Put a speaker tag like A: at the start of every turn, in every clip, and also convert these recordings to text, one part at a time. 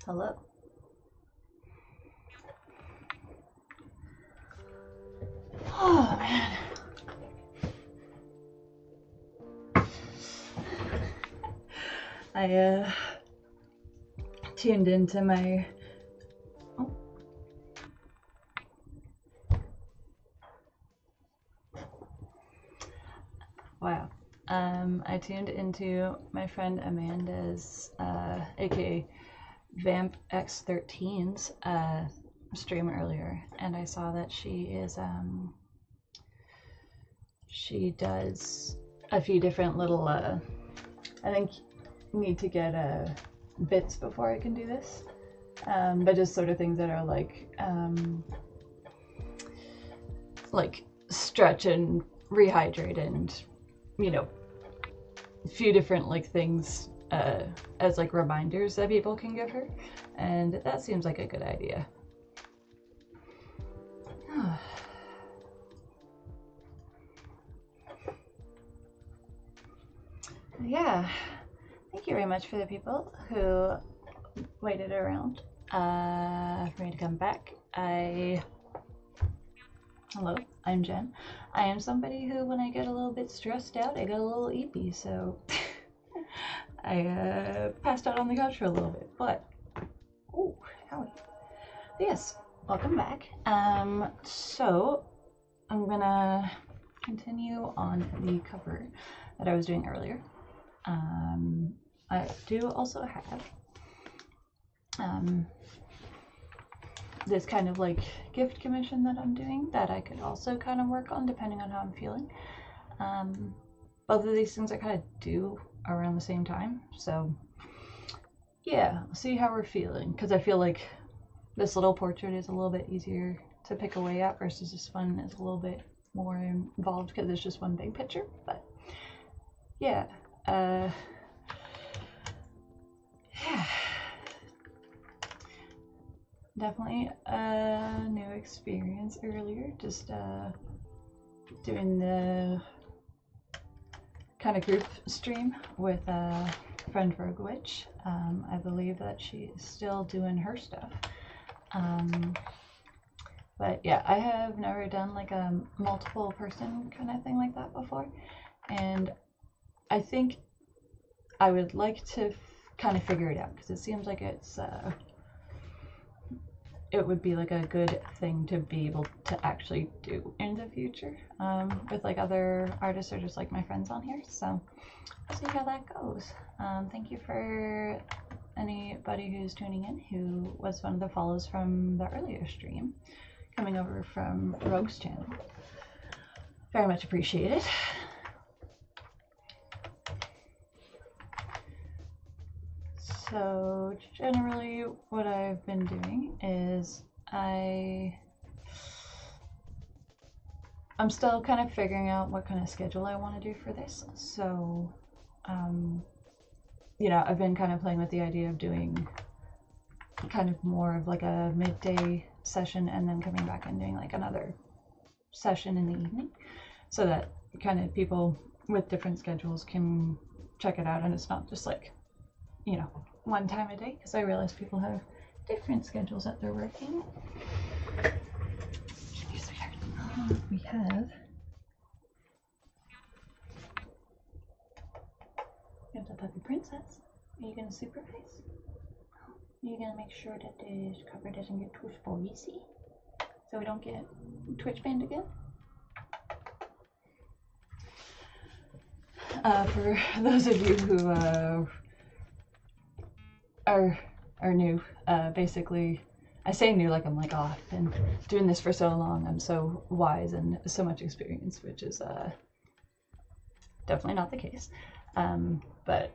A: Hello. Oh man. I tuned into my wow. I tuned into my friend Amanda's aka Vamp X13's stream earlier, and I saw that she does a few different little I think need to get bits before I can do this, but just sort of things that are like stretch and rehydrate and a few different like things as like reminders that people can give her, and that seems like a good idea. Yeah, thank you very much for the people who waited around for me to come back. Hello, I'm Jen. I am somebody who, when I get a little bit stressed out, I get a little eepy, so I passed out on the couch for a little bit, but oh, howdy. Yes, welcome back. So I'm gonna continue on the cover that I was doing earlier. I do also have this kind of like gift commission that I'm doing that I could also kind of work on depending on how I'm feeling. Both of these things are kind of due around the same time, so yeah, see how we're feeling, because I feel like this little portrait is a little bit easier to pick away at versus this one is a little bit more involved because it's just one big picture. But yeah, yeah, definitely a new experience earlier, just doing the kind of group stream with friend Rogue Witch. I believe that she is still doing her stuff. But yeah, I have never done like a multiple person kind of thing like that before, and I think I would like to kind of figure it out, because it seems like it would be like a good thing to be able to actually do in the future with like other artists or just like my friends on here. So we'll see how that goes. Thank you for anybody who's tuning in who was one of the follows from the earlier stream, coming over from Rogue's channel. Very much appreciated. So generally what I've been doing is I'm still kind of figuring out what kind of schedule I want to do for this. So I've been kind of playing with the idea of doing kind of more of like a midday session and then coming back and doing like another session in the evening, so that kind of people with different schedules can check it out, and it's not just like one time a day, because I realize people have different schedules that they're working. We have the puppy princess. Are you gonna supervise? Are you gonna make sure that this cover doesn't get too spoicy, so we don't get Twitch banned again? For those of you who are new, basically, I say new like I'm like, oh, I've been doing this for so long, I'm so wise and so much experience, which is definitely not the case. But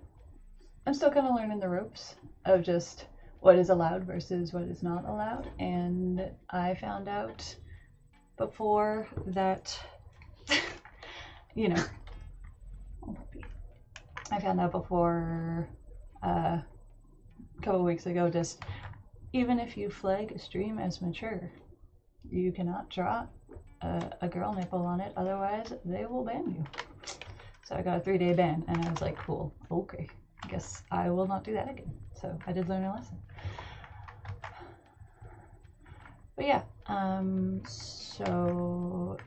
A: I'm still kind of learning the ropes of just what is allowed versus what is not allowed, and I found out before that I found out before a couple weeks ago, just even if you flag a stream as mature, you cannot draw a girl nipple on it, otherwise they will ban you. So I got a 3-day ban, and I was like, cool, okay, I guess I will not do that again. So I did learn a lesson. But yeah, so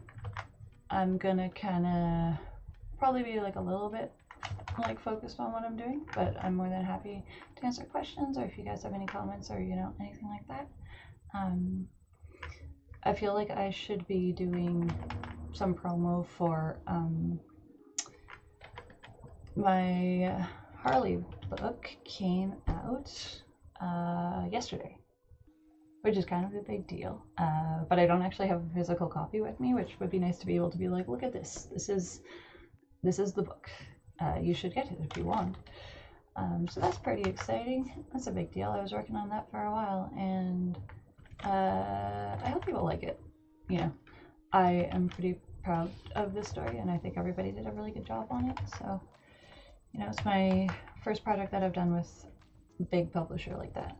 A: I'm gonna kind of probably be like a little bit like focused on what I'm doing, but I'm more than happy to answer questions, or if you guys have any comments or anything like that. I feel like I should be doing some promo for my Harley book came out yesterday, which is kind of a big deal. But I don't actually have a physical copy with me, which would be nice to be able to be like, look at this. This is the book. You should get it if you want. So that's pretty exciting. That's a big deal. I was working on that for a while, and I hope people like it. I am pretty proud of this story, and I think everybody did a really good job on it. So, it's my first project that I've done with a big publisher like that.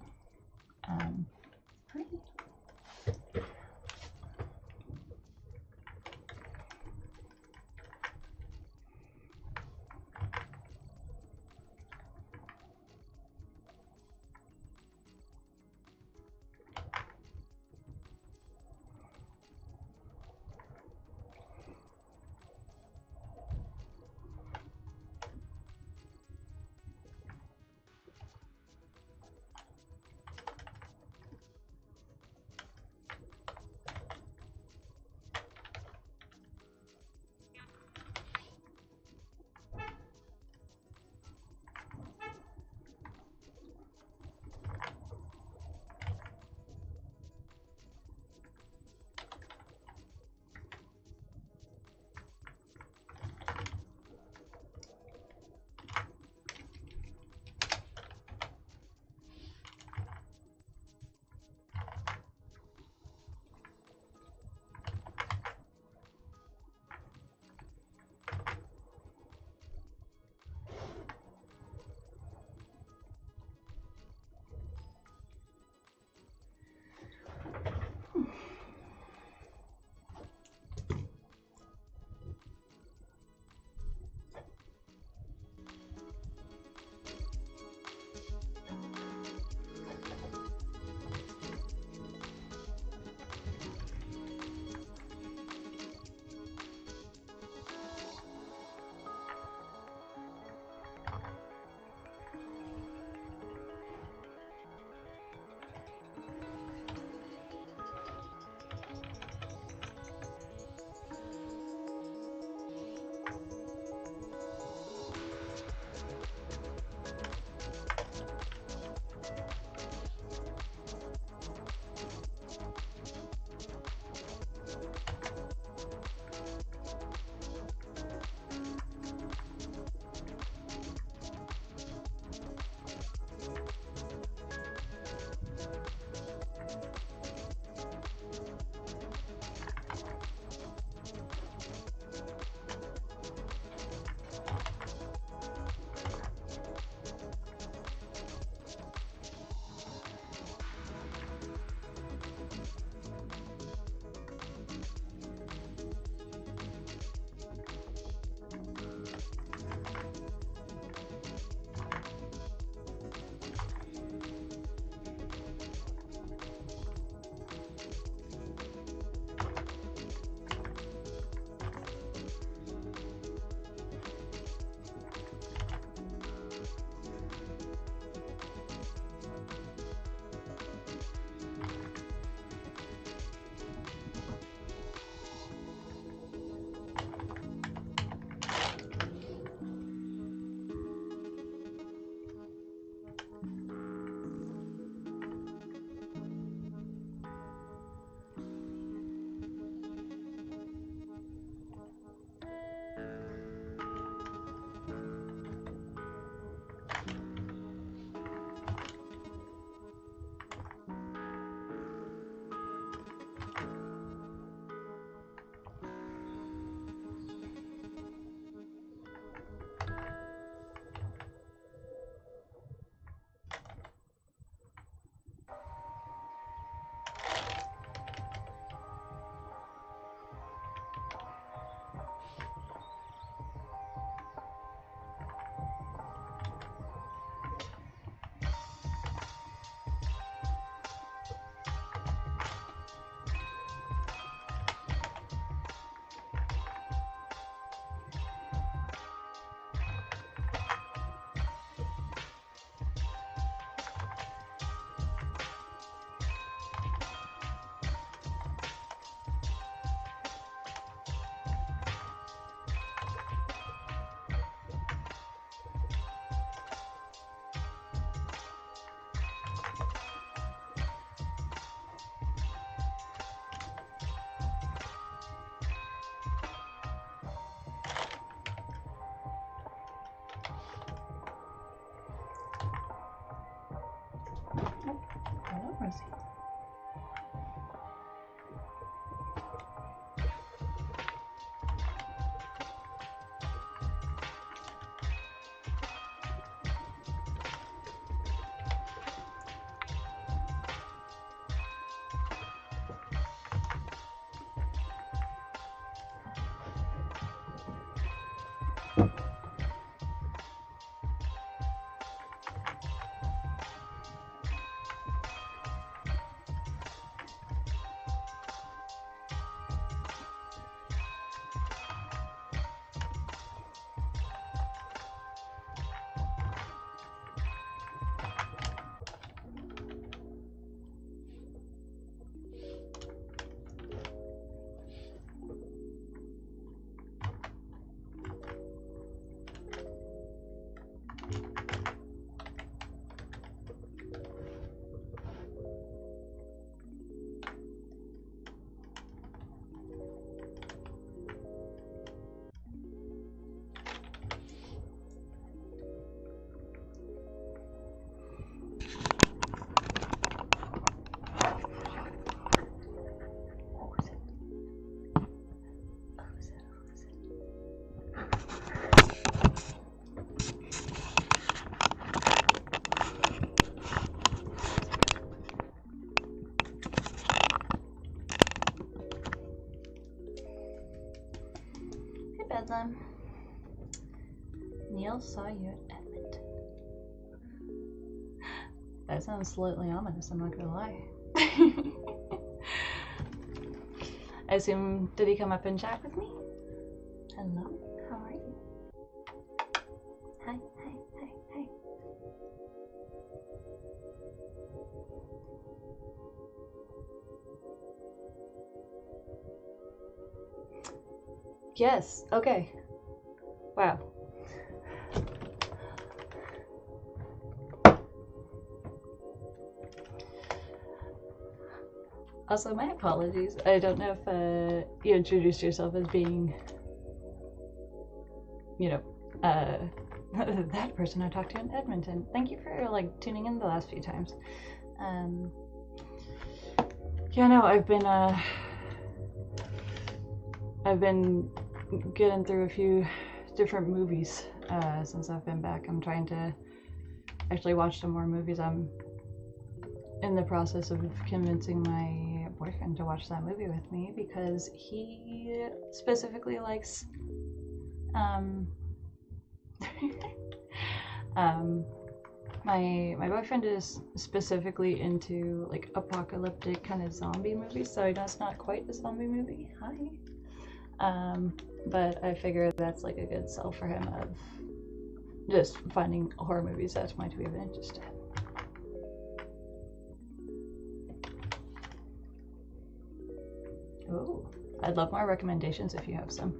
A: almost saw you at Edmonton. That sounds slightly ominous, I'm not gonna lie. I assume, did he come up and chat with me? Hello, how are you? Hi, hi, hi, hi. Yes, okay. Wow. Also, my apologies. I don't know if you introduced yourself as being, you know, that person I talked to in Edmonton. Thank you for like tuning in the last few times. Yeah, no, I've been getting through a few different movies since I've been back. I'm trying to actually watch some more movies. I'm in the process of convincing my boyfriend to watch that movie with me because he specifically likes my boyfriend is specifically into like apocalyptic kind of zombie movies, so I know it's not quite a zombie movie. Hi. But I figure that's like a good sell for him of just finding horror movies that might be of interest to him. Oh, I'd love more recommendations if you have some.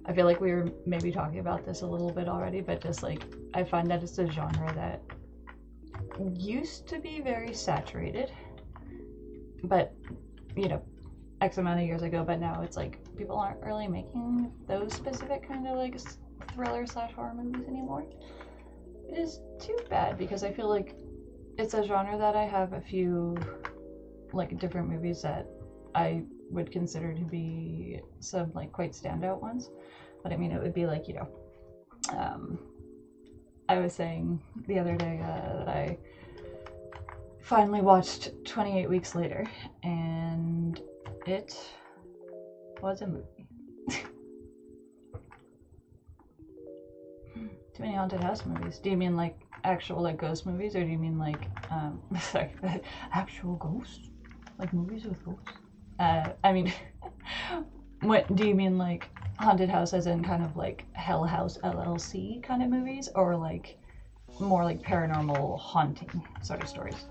A: I feel like we were maybe talking about this a little bit already, but just like, I find that it's a genre that used to be very saturated, but, you know, X amount of years ago, but now it's like, people aren't really making those specific kind of like thriller / horror movies anymore. It is too bad because I feel like it's a genre that I have a few like different movies that I would consider to be some like quite standout ones. But I mean, it would be like, you know, I was saying the other day that I finally watched 28 Weeks Later, and it was a movie. Too many haunted house movies. Do you mean like actual like ghost movies, or do you mean like sorry, actual ghosts? Like movies with ghosts? I mean, what do you mean, like haunted house as in kind of like Hell House LLC kind of movies, or like more like paranormal haunting sort of stories?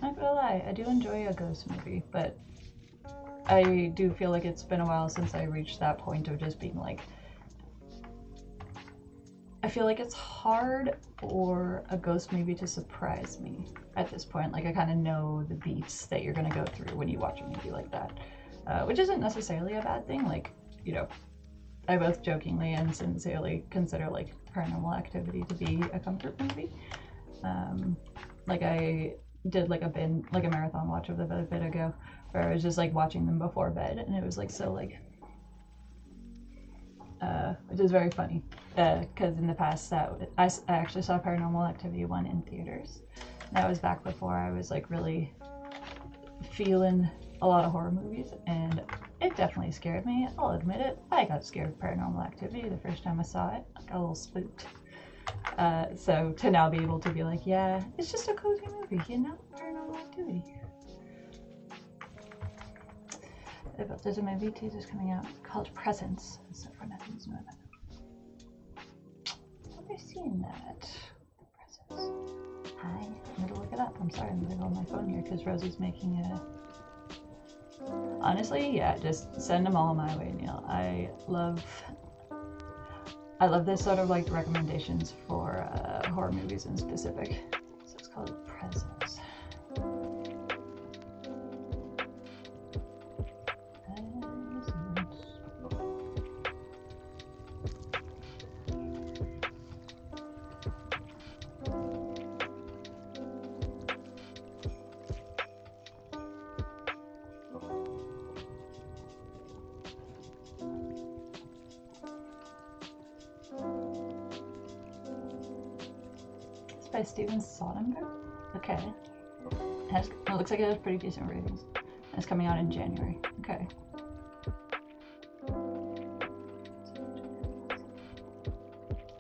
A: Not gonna lie, I do enjoy a ghost movie, but I do feel like it's been a while since I reached that point of just being like, I feel like it's hard for a ghost movie to surprise me at this point. Like, I kind of know the beats that you're gonna go through when you watch a movie like that, which isn't necessarily a bad thing. Like, you know, I both jokingly and sincerely consider like Paranormal Activity to be a comfort movie. Like, I did like a marathon watch of it a bit ago, where I was just like watching them before bed, and it was like so like which is very funny because in the past I actually saw Paranormal Activity 1 in theaters. That was back before I was like really feeling a lot of horror movies, and it definitely scared me. I'll admit it. I got scared of Paranormal Activity the first time I saw it. I got a little spooked. So to now be able to be like, yeah, it's just a cozy movie, you know, Paranormal Activity. But there's a movie too that's coming out called Presence. So for nothing's new about it. Have I seen that? Presence. Hi. I'm gonna look it up. I'm sorry, I'm gonna go on my phone here because Rosie's making a. Honestly, yeah, just send them all my way, Neil. I love this sort of like recommendations for horror movies in specific. So it's called Presence. By Steven Soderbergh, but Okay. It looks like it has pretty decent ratings. It's coming out in January. Okay.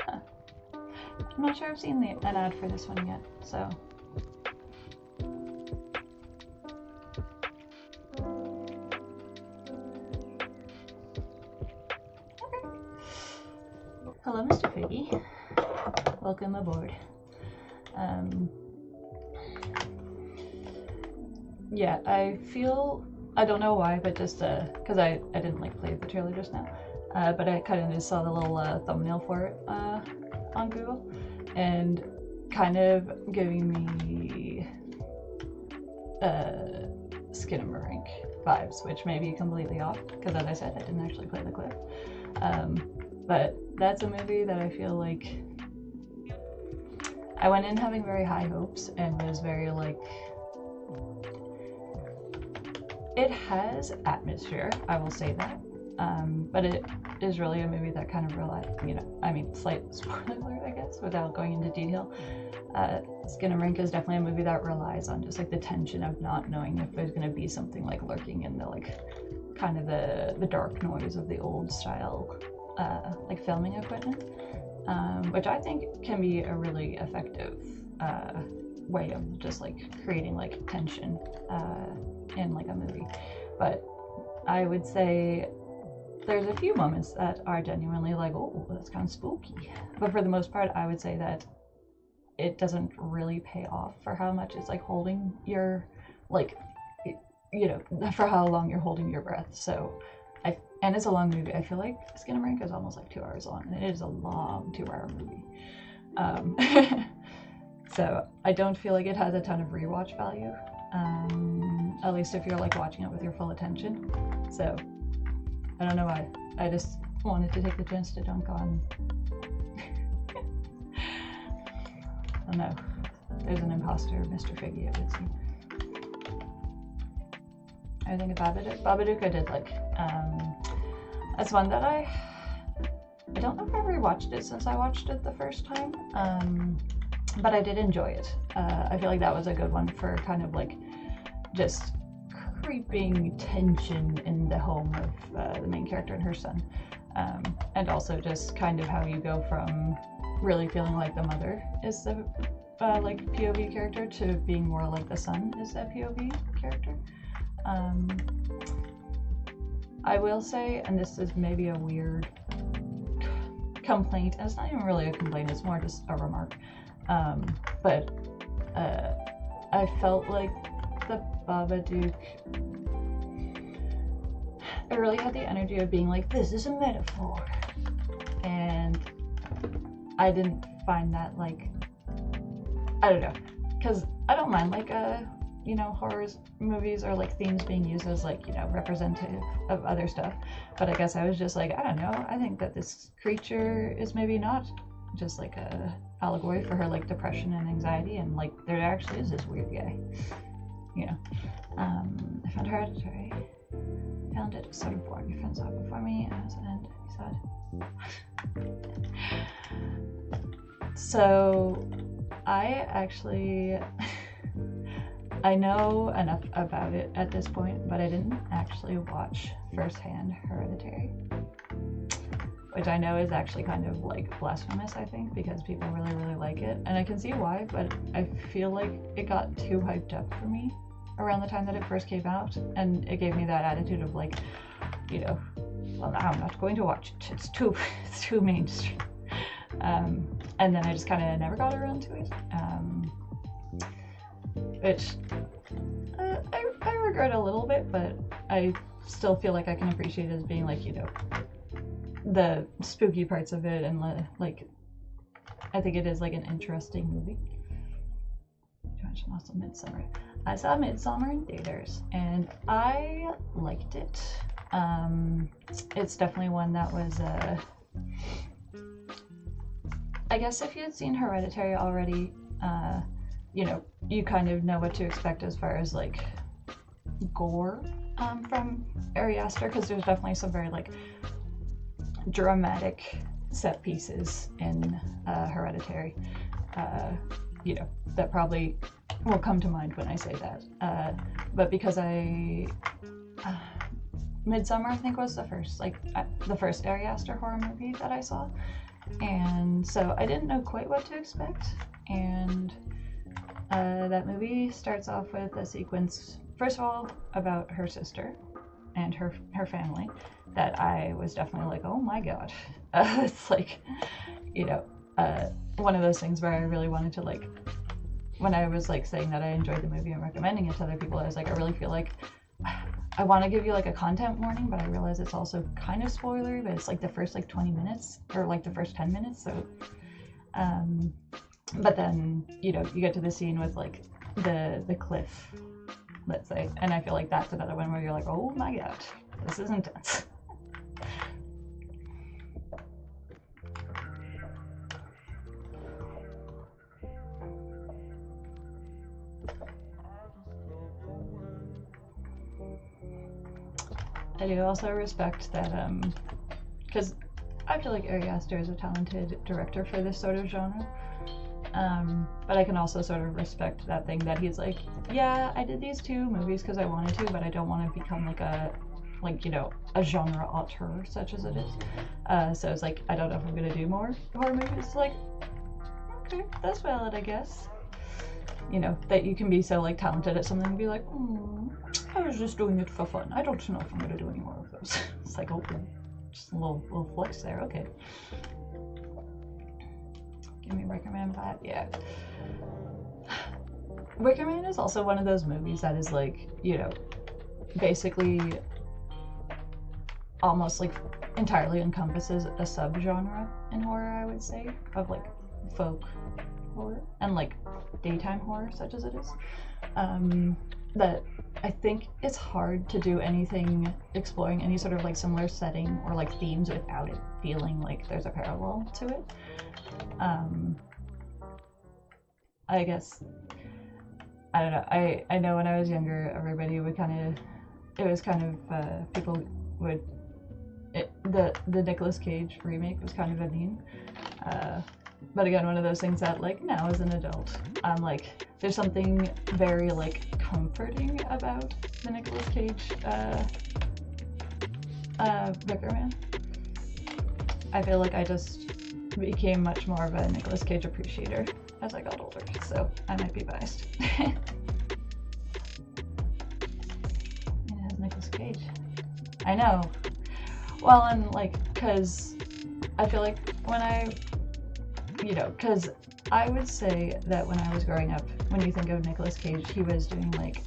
A: Huh. I'm not sure I've seen an ad for this one yet, so. Okay. Hello, Mr. Figgy. Welcome aboard. Yeah, I feel, I don't know why, but just because I didn't like play the trailer just now, but I kind of just saw the little thumbnail for it on Google, and kind of giving me Sk$N$Rink vibes, which may be completely off, because as I said, I didn't actually play the clip. But that's a movie that I feel like I went in having very high hopes and was very like, it has atmosphere, I will say that, but it is really a movie that kind of relies, you know, I mean, slight spoiler alert, I guess, without going into detail. Sk$N$Rink is definitely a movie that relies on just like the tension of not knowing if there's going to be something like lurking in the like kind of the dark noise of the old style like filming equipment, which I think can be a really effective way of just like creating like tension in like a movie. But I would say there's a few moments that are genuinely like, oh, that's kind of spooky. But for the most part, I would say that it doesn't really pay off for how much it's like holding your, like, you know, for how long you're holding your breath. So, and it's a long movie. I feel like Sk$N$Rink is almost like 2 hours long, and it is a long 2-hour movie. So I don't feel like it has a ton of rewatch value, at least if you're like watching it with your full attention. So I don't know why. I just wanted to take the chance to dunk on. Oh no, there's an imposter, Mr. Figgy, it would seem. I think of Babadook I did like. That's one that I don't know if I've rewatched it since I watched it the first time, but I did enjoy it. I feel like that was a good one for kind of like just creeping tension in the home of the main character and her son, and also just kind of how you go from really feeling like the mother is the like POV character to being more like the son is a POV character. I will say, and this is maybe a weird complaint, and it's not even really a complaint, it's more just a remark, but I felt like the Babadook, it really had the energy of being like, this is a metaphor, and I didn't find that like, I don't know, because I don't mind like you know, horror movies or like themes being used as like, you know, representative of other stuff, but I guess I was just like, I don't know, I think that this creature is maybe not just like a allegory for her like depression and anxiety, and like there actually is this weird guy, you know. I found Hereditary, found it sort of boring. Your friends saw it before me, and as an end, he said. So I actually I know enough about it at this point, but I didn't actually watch firsthand Hereditary, which I know is actually kind of like blasphemous, I think, because people really, really like it, and I can see why, but I feel like it got too hyped up for me around the time that it first came out, and it gave me that attitude of like, you know, well, now I'm not going to watch it, it's too mainstream, and then I just kind of never got around to it, which I regret a little bit, but I still feel like I can appreciate it as being like, you know, the spooky parts of it, and like I think it is like an interesting movie. I mentioned also Midsummer. I saw Midsummer in theaters and I liked it. It's definitely one that was I guess if you had seen Hereditary already, you know, you kind of know what to expect as far as like gore from Ari Aster, because there's definitely some very like dramatic set pieces in Hereditary, you know, that probably will come to mind when I say that. But because Midsummer, I think, was the first Ari Aster horror movie that I saw, and so I didn't know quite what to expect. And that movie starts off with a sequence, first of all, about her sister and her family, that I was definitely like, oh my god. It's like, you know, one of those things where I really wanted to, like, when I was like saying that I enjoyed the movie and recommending it to other people, I was like, I really feel like I want to give you like a content warning, but I realize it's also kind of spoilery, but it's like the first like 20 minutes or like the first 10 minutes. So, but then, you know, you get to the scene with like the cliff, let's say, and I feel like that's another one where you're like, oh my god, this is intense. I do also respect that, because I feel like Ari Aster is a talented director for this sort of genre, but I can also sort of respect that thing that he's like, yeah, I did these 2 movies because I wanted to, but I don't want to become like a genre auteur such as it is. So it's like, I don't know if I'm gonna do more horror movies. Like, okay, that's valid, I guess. You know, that you can be so like talented at something and be like, I was just doing it for fun. I don't know if I'm gonna do any more of those. It's like, okay, just a little flex there. Okay. Give me Wicker Man vibe. Yeah. Wicker Man is also one of those movies that is like, you know, basically almost like entirely encompasses a subgenre in horror, I would say, of like folk horror and like daytime horror such as it is. That I think it's hard to do anything exploring any sort of like similar setting or like themes without it feeling like there's a parallel to it. I guess, I don't know, I know when I was younger, everybody would people would, the Nicolas Cage remake was kind of a meme. But again, one of those things that, like, now as an adult, I'm like, there's something very, like, comforting about the Nicolas Cage, Wicker Man. I feel like I just became much more of a Nicolas Cage appreciator as I got older, so I might be biased. It has Nicolas Cage. I know. Well, and, like, because I feel like when because I would say that when I was growing up, when you think of Nicolas Cage, he was doing like,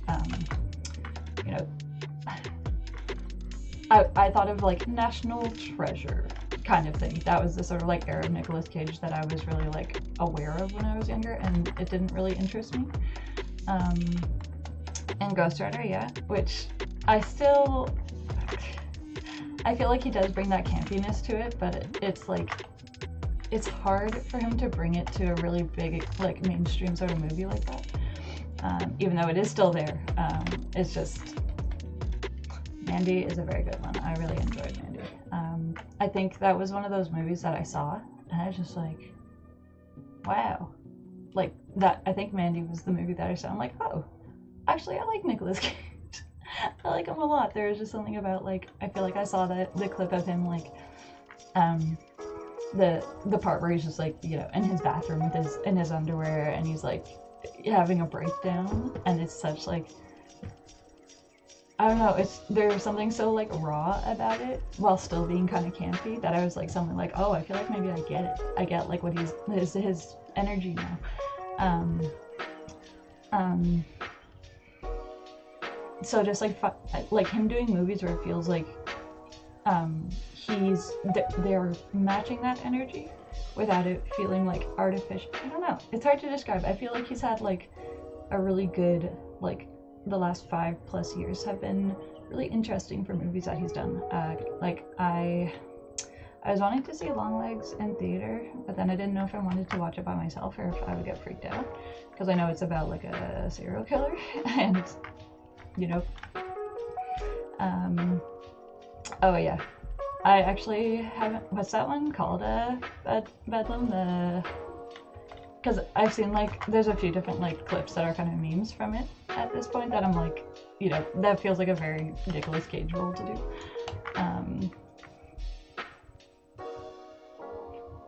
A: I thought of like National Treasure kind of thing. That was the sort of like era of Nicolas Cage that I was really like aware of when I was younger, and it didn't really interest me. And Ghost Rider, yeah, which I feel like he does bring that campiness to it, but it's like, it's hard for him to bring it to a really big, like, mainstream sort of movie like that. Even though it is still there. It's just, Mandy is a very good one. I really enjoyed Mandy. I think that was one of those movies that I saw, and I was just like, wow. Like, that, I think Mandy was the movie that I saw. I'm like, oh, actually, I like Nicolas Cage. I like him a lot. There was just something about, like, I feel like I saw the clip of him, like, the part where he's just like, you know, in his bathroom with in his underwear, and he's like having a breakdown, and it's such like, I don't know, there's something so like raw about it while still being kind of campy that I was like, something like, oh, I feel like maybe I get it. I get like what his energy now. So just like him doing movies where it feels like they're matching that energy without it feeling like artificial. I don't know, it's hard to describe. I feel like he's had like a really good, like, the last 5+ years have been really interesting for movies that he's done. Like I was wanting to see Longlegs in theater, but then I didn't know if I wanted to watch it by myself or if I would get freaked out, because I know it's about like a serial killer, and you know, oh yeah, I actually haven't, what's that one called, Bedlam, because I've seen like there's a few different like clips that are kind of memes from it at this point that I'm like, you know, that feels like a very Nicolas Cage role to do.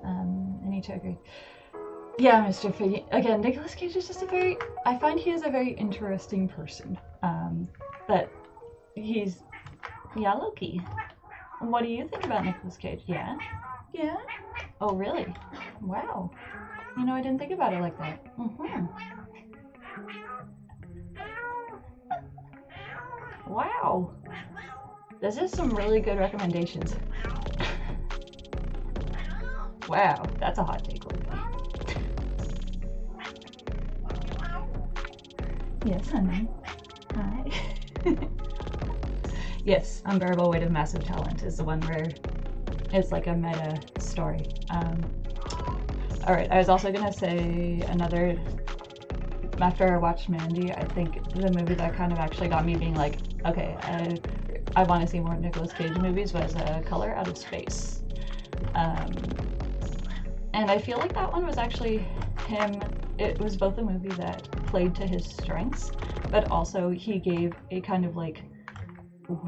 A: I need to agree. Yeah, Mr. Figgy. Again, Nicolas Cage is just I find he is a very interesting person. That he's, yeah, Loki. What do you think about Nicolas Cage? Yeah? Yeah? Oh, really? Wow. You know, I didn't think about it like that. Wow. This is some really good recommendations. Wow, that's a hot take. Yes, honey. Hi. Yes, Unbearable Weight of Massive Talent is the one where it's like a meta story. Alright, I was also gonna say another, after I watched Mandy, I think the movie that kind of actually got me being like, okay, I want to see more Nicolas Cage movies was Color Out of Space. And I feel like that one was actually him, it was both a movie that played to his strengths, but also he gave a kind of like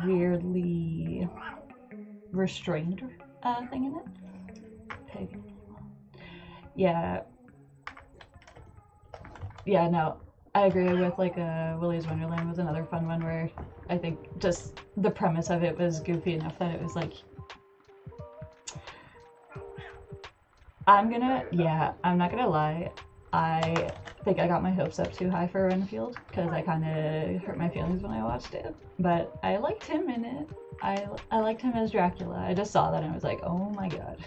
A: weirdly restrained thing in it. Pig. Yeah. Yeah, no, I agree with like Willy's Wonderland was another fun one where I think just the premise of it was goofy enough that it was like, I'm not gonna lie, I think I got my hopes up too high for Renfield because I kind of hurt my feelings when I watched it, but I liked him in it. I liked him as Dracula. I just saw that and I was like, oh my god,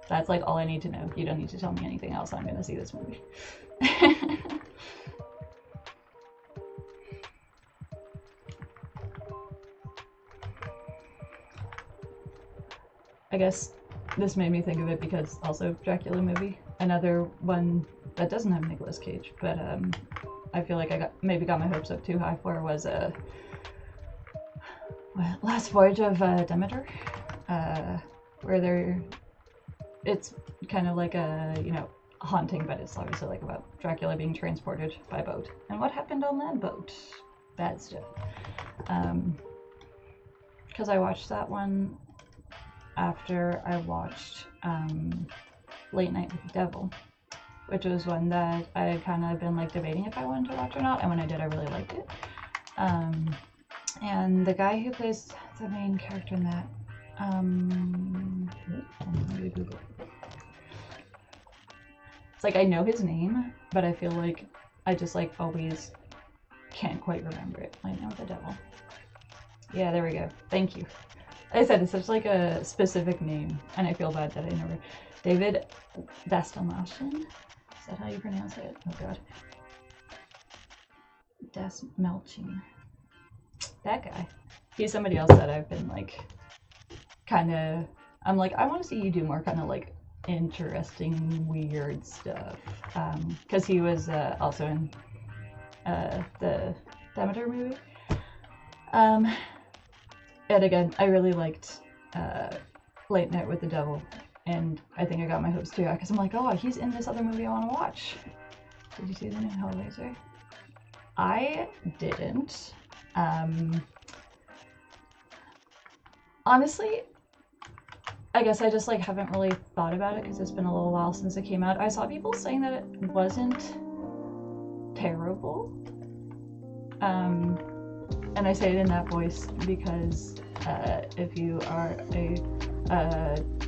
A: that's like all I need to know. You don't need to tell me anything else. I'm gonna see this movie. I guess this made me think of it because also Dracula movie, another one that doesn't have Nicolas Cage, but I feel like I maybe got my hopes up too high for was Last Voyage of Demeter, where it's kind of like a, you know, haunting, but it's obviously like about Dracula being transported by boat and what happened on that boat. Bad stuff. Because I watched that one after I watched Late Night with the Devil, which was one that I had kind of been like debating if I wanted to watch or not, and when I did I really liked it. And the guy who plays the main character in that, it's like I know his name, but I feel like I just like always can't quite remember it. Late Night with the Devil. Yeah, there we go. Thank you. I said it's such like a specific name, and I feel bad that I never. David Dastmalchian? Is that how you pronounce it? Oh god. Dastmalchian. That guy. He's somebody else that I've been like, kind of. I'm like, I want to see you do more kind of like interesting, weird stuff. Because he was also in the Demeter movie. And again, I really liked Late Night with the Devil, and I think I got my hopes too high because I'm like, oh, he's in this other movie I want to watch. Did you see the new Hellraiser? I didn't. Honestly, I guess I just like haven't really thought about it because it's been a little while since it came out. I saw people saying that it wasn't terrible. And I say it in that voice because if you are a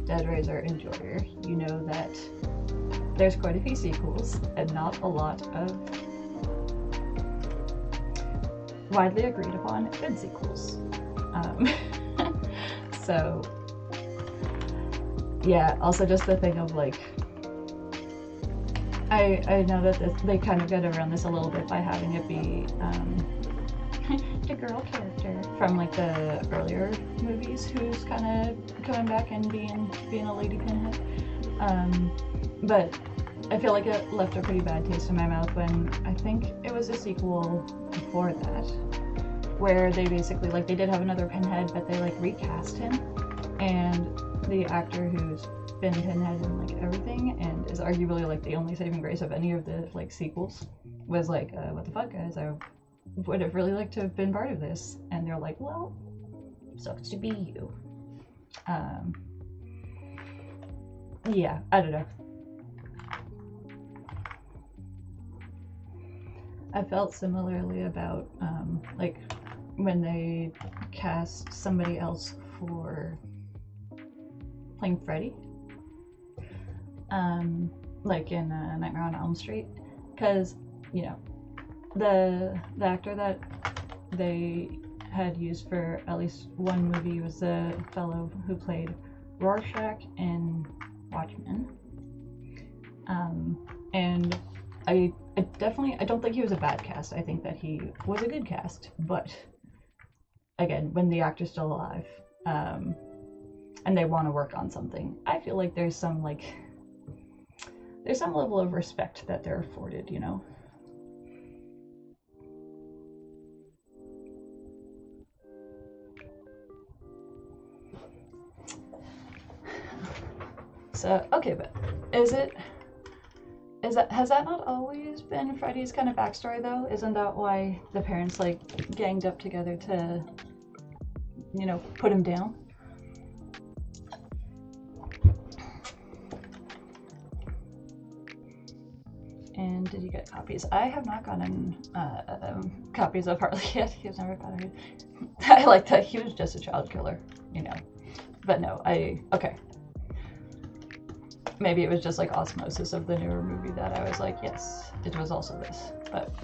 A: Dead Raiser enjoyer, you know that there's quite a few sequels and not a lot of widely agreed upon good sequels. So yeah, also just the thing of like, I know that they kind of get around this a little bit by having it be the girl character from like the earlier movies who's kind of coming back and being a lady pinhead. But I feel like it left a pretty bad taste in my mouth when I think it was a sequel before that, where they basically like they did have another pinhead, but they like recast him, and the actor who's been Pinhead in like everything, and is arguably like the only saving grace of any of the like sequels. Was like, what the fuck, guys? I would have really liked to have been part of this, and they're like, well, sucks to be you. Yeah, I don't know. I felt similarly about like when they cast somebody else for playing Freddy, like in Nightmare on Elm Street, because you know the actor that they had used for at least one movie was the fellow who played Rorschach in Watchmen, and I don't think he was a bad cast. I think that he was a good cast, but again, when the actor's still alive, and they want to work on something, I feel like there's some level of respect that they're afforded, you know? So, okay, but has that not always been Freddy's kind of backstory, though? Isn't that why the parents, like, ganged up together to, you know, put him down? And did you get copies? I have not gotten copies of Harley yet. He's never got it. I like that he was just a child killer, you know. But no, okay. Maybe it was just like osmosis of the newer movie that I was like, yes, it was also this. But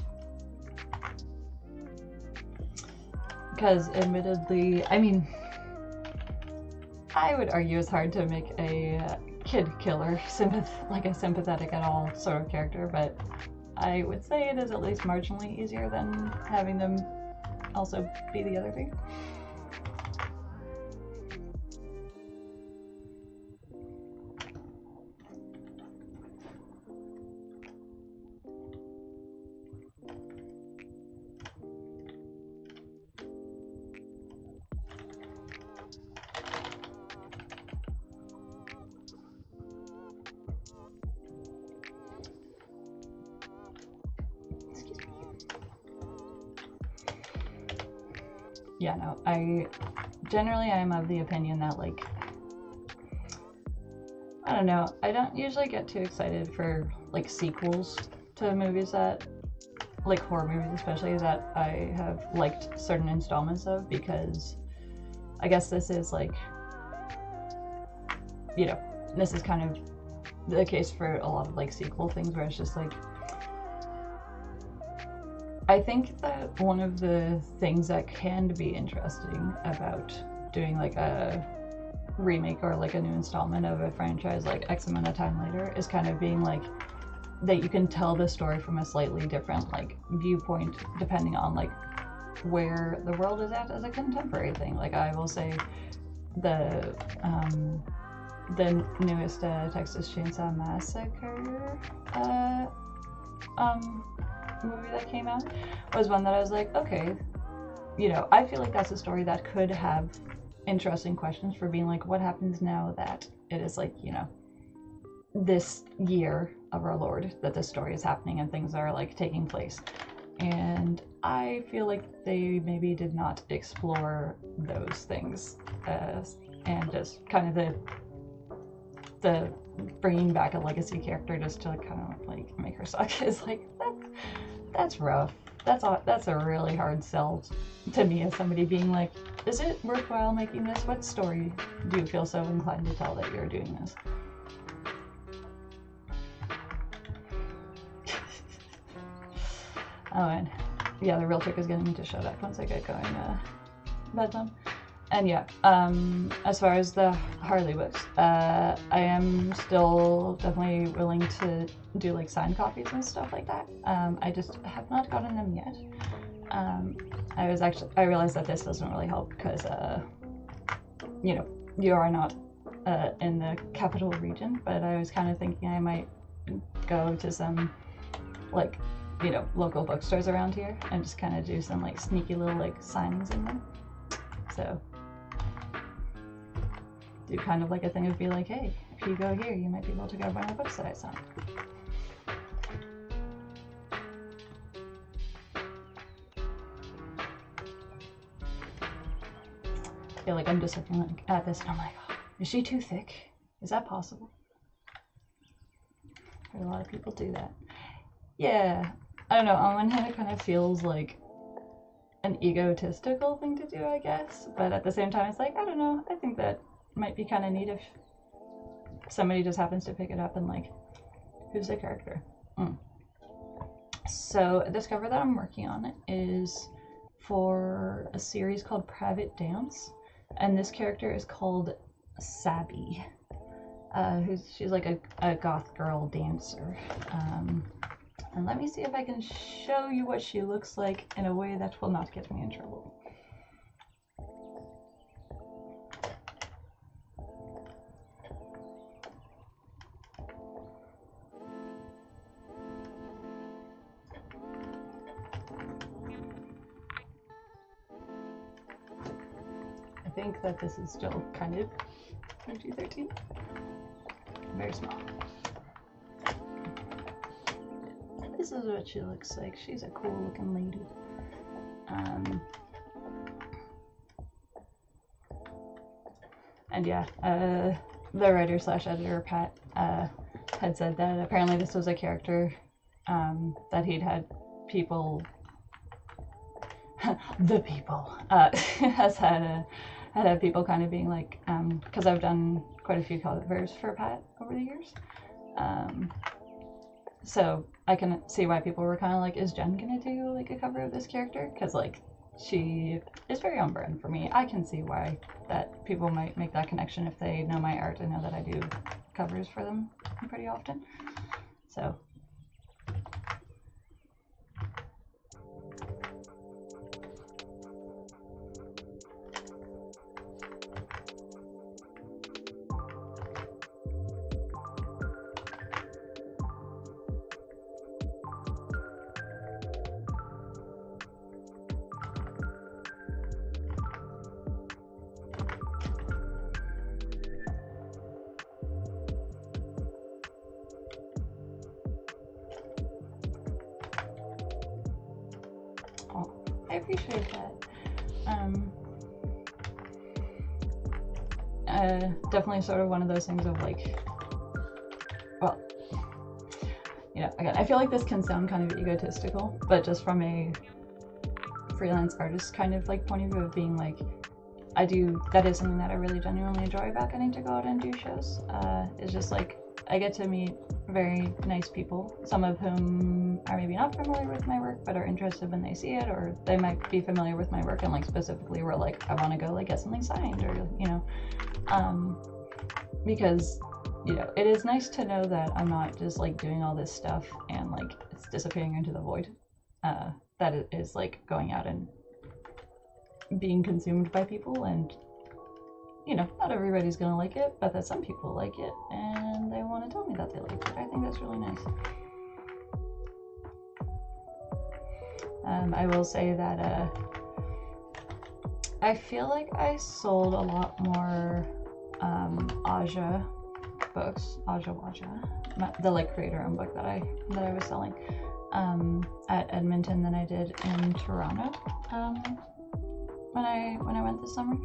A: because admittedly, I mean, I would argue it's hard to make a kid killer like a sympathetic at all sort of character, but I would say it is at least marginally easier than having them also be the other thing. Yeah, no, I am of the opinion that, like, I don't know, I don't usually get too excited for, like, sequels to movies that, like, horror movies especially, that I have liked certain installments of, because I guess this is, like, you know, this is kind of the case for a lot of, like, sequel things where it's just, like, I think that one of the things that can be interesting about doing like a remake or like a new installment of a franchise like X amount of time later is kind of being like that you can tell the story from a slightly different like viewpoint depending on like where the world is at as a contemporary thing. Like I will say the newest Texas Chainsaw Massacre movie that came out was one that I was like, okay, you know, I feel like that's a story that could have interesting questions for being like, what happens now that it is like, you know, this year of our Lord that this story is happening and things are like taking place. And I feel like they maybe did not explore those things and just kind of the bringing back a legacy character just to kind of like make her suck is like that's rough. That's a really hard sell to me as somebody being like, is it worthwhile making this? What story do you feel so inclined to tell that you're doing this? Oh, and yeah, the real trick is getting me to shut up once I get going bedtime. And yeah, as far as the Harley books, I am still definitely willing to do like signed copies and stuff like that. I just have not gotten them yet. I realized that this doesn't really help because, you know, you are not in the capital region, but I was kind of thinking I might go to some like, you know, local bookstores around here and just kind of do some like sneaky little like signings in them. So do kind of like a thing of be like, hey, if you go here, you might be able to grab one of the books that I signed. I feel like I'm just looking at this and I'm like, oh, is she too thick? Is that possible? A lot of people do that. Yeah, I don't know, on one hand it kind of feels like an egotistical thing to do, I guess, but at the same time it's like, I don't know, I think that might be kind of neat if somebody just happens to pick it up and like, who's the character? So this cover that I'm working on is for a series called Private Dance, and this character is called Sabby. She's like a goth girl dancer. And let me see if I can show you what she looks like in a way that will not get me in trouble. I think that this is still kind of PG-13. Very small. This is what she looks like. She's a cool looking lady. And yeah, the writer slash editor, Pat, had said that apparently this was a character that he'd had people, has had people kind of being like, because I've done quite a few covers for Pat over the years. So I can see why people were kind of like, is Jen gonna do like a cover of this character? Because like she is very on brand for me. I can see why that people might make that connection if they know my art and know that I do covers for them pretty often. So I appreciate that. Definitely sort of one of those things of like, well, you know, again, I feel like this can sound kind of egotistical, but just from a freelance artist kind of like point of view of being like, that is something that I really genuinely enjoy about getting to go out and do shows. It's just like, I get to meet very nice people, some of whom are maybe not familiar with my work but are interested when they see it, or they might be familiar with my work and like specifically were like, I want to go like get something signed, or you know, because you know, it is nice to know that I'm not just like doing all this stuff and like it's disappearing into the void, that it is like going out and being consumed by people, and you know, not everybody's gonna like it, but that some people like it and they want to tell me that they like it. I think that's really nice. I will say that I feel like I sold a lot more Aja books, Aja Waja, the like creator-owned book that I was selling at Edmonton than I did in Toronto when I went this summer.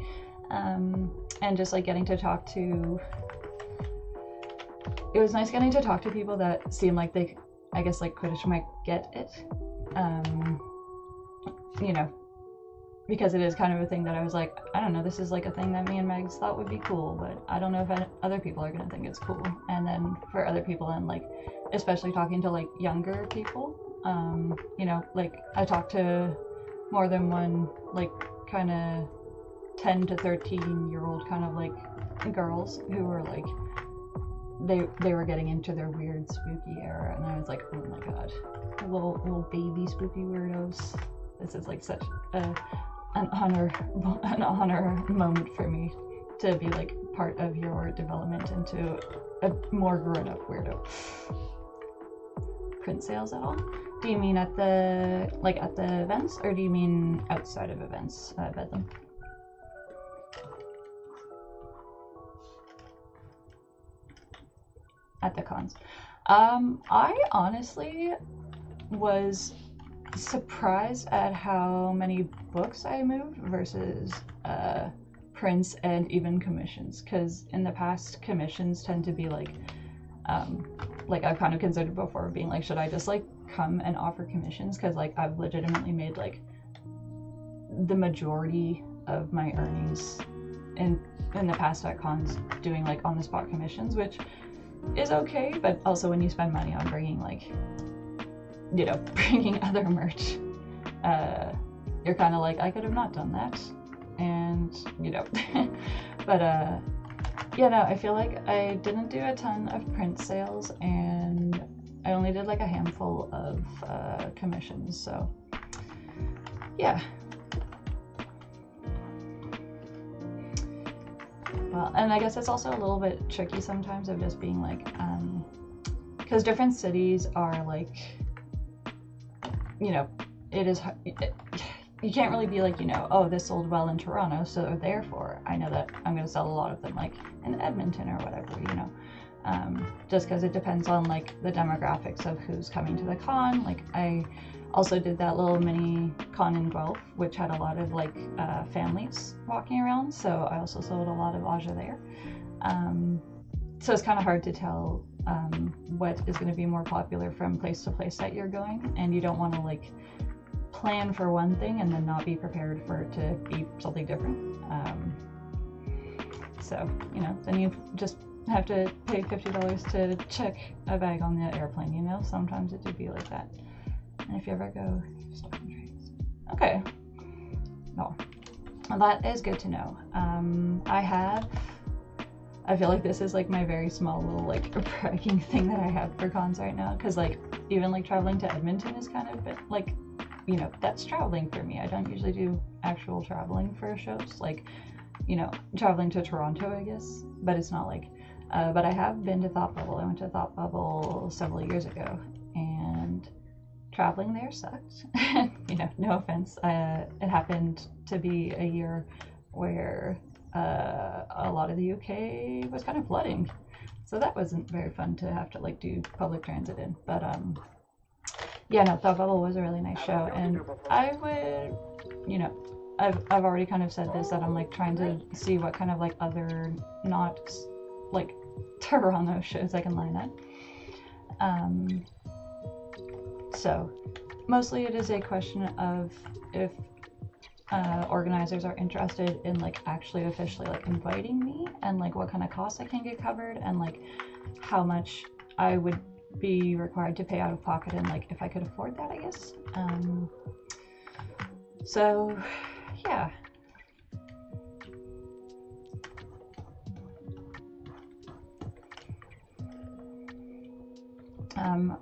A: And just like getting to talk to, it was nice getting to talk to people that seem like they, I guess like Quidditch might get it, you know, because it is kind of a thing that I was like, I don't know, this is like a thing that me and Megs thought would be cool, but I don't know if other people are gonna think it's cool. And then for other people, and like, especially talking to like younger people, you know, like I talked to more than one like kind of 10 to 13-year-old kind of like girls who were like, they were getting into their weird spooky era, and I was like, oh my god, little baby spooky weirdos. This is like such an honor moment for me to be like part of your development into a more grown-up weirdo. Print sales at all? Do you mean at the events, or do you mean outside of events, Bedlam? at the cons. I honestly was surprised at how many books I moved versus prints and even commissions, because in the past commissions tend to be like I've kind of considered before being like, should I just like come and offer commissions, because like I've legitimately made like the majority of my earnings in the past at cons doing like on the spot commissions, which is okay, but also when you spend money on bringing like, you know, bringing other merch, you're kind of like, I could have not done that, and you know. But yeah, no, I feel like I didn't do a ton of print sales, and I only did like a handful of commissions, so yeah. Well, and I guess it's also a little bit tricky sometimes of just being like, because different cities are like, you know, you can't really be like, you know, oh, this sold well in Toronto, so therefore I know that I'm going to sell a lot of them like in Edmonton or whatever, you know, just because it depends on like the demographics of who's coming to the con. Like I also did that little mini con in Guelph, which had a lot of like families walking around, so I also sold a lot of Aja there. So it's kind of hard to tell what is going to be more popular from place to place that you're going, and you don't want to like plan for one thing and then not be prepared for it to be something different. So, you know, then you just have to pay $50 to check a bag on the airplane, you know? Sometimes it do be like that. And if you ever go stock and trades. Okay. No. Well, that is good to know. I feel like this is like my very small little like bragging thing that I have for cons right now, because like even like traveling to Edmonton is kind of bit like, you know, that's traveling for me. I don't usually do actual traveling for shows, like, you know, traveling to Toronto, I guess, but it's not like, but I have been to Thought Bubble. I went to Thought Bubble several years ago, and traveling there sucked. You know, no offense. It happened to be a year where a lot of the UK was kind of flooding, so that wasn't very fun to have to like do public transit in. But yeah, no, Thought Bubble was a really nice show, and I would, you know, I've already kind of said this, that I'm like trying to see what kind of like other not like Toronto shows I can line up. So mostly it is a question of if organizers are interested in like actually officially like inviting me, and like what kind of costs I can get covered, and like how much I would be required to pay out of pocket, and like if I could afford that, I guess. So yeah.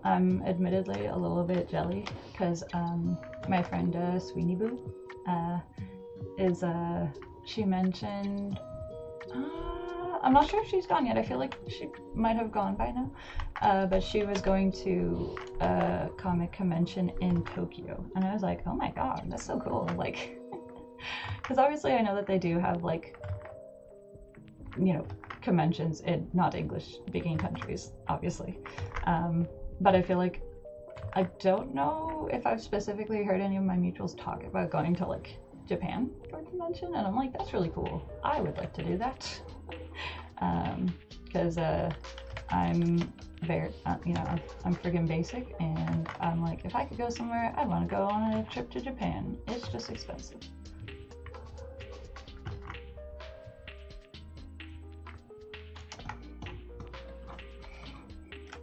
A: I'm admittedly a little bit jelly because my friend Sweeney Boo is she mentioned, I'm not sure if she's gone yet. I feel like she might have gone by now, but she was going to a comic convention in Tokyo, and I was like, oh my god, that's so cool. Like, because obviously I know that they do have like, you know, conventions in not English speaking countries, obviously, but I feel like I don't know if I've specifically heard any of my mutuals talk about going to like Japan for a convention, and I'm like, that's really cool. I would like to do that. Because I'm very, you know, I'm friggin' basic, and I'm like, if I could go somewhere, I'd want to go on a trip to Japan. It's just expensive.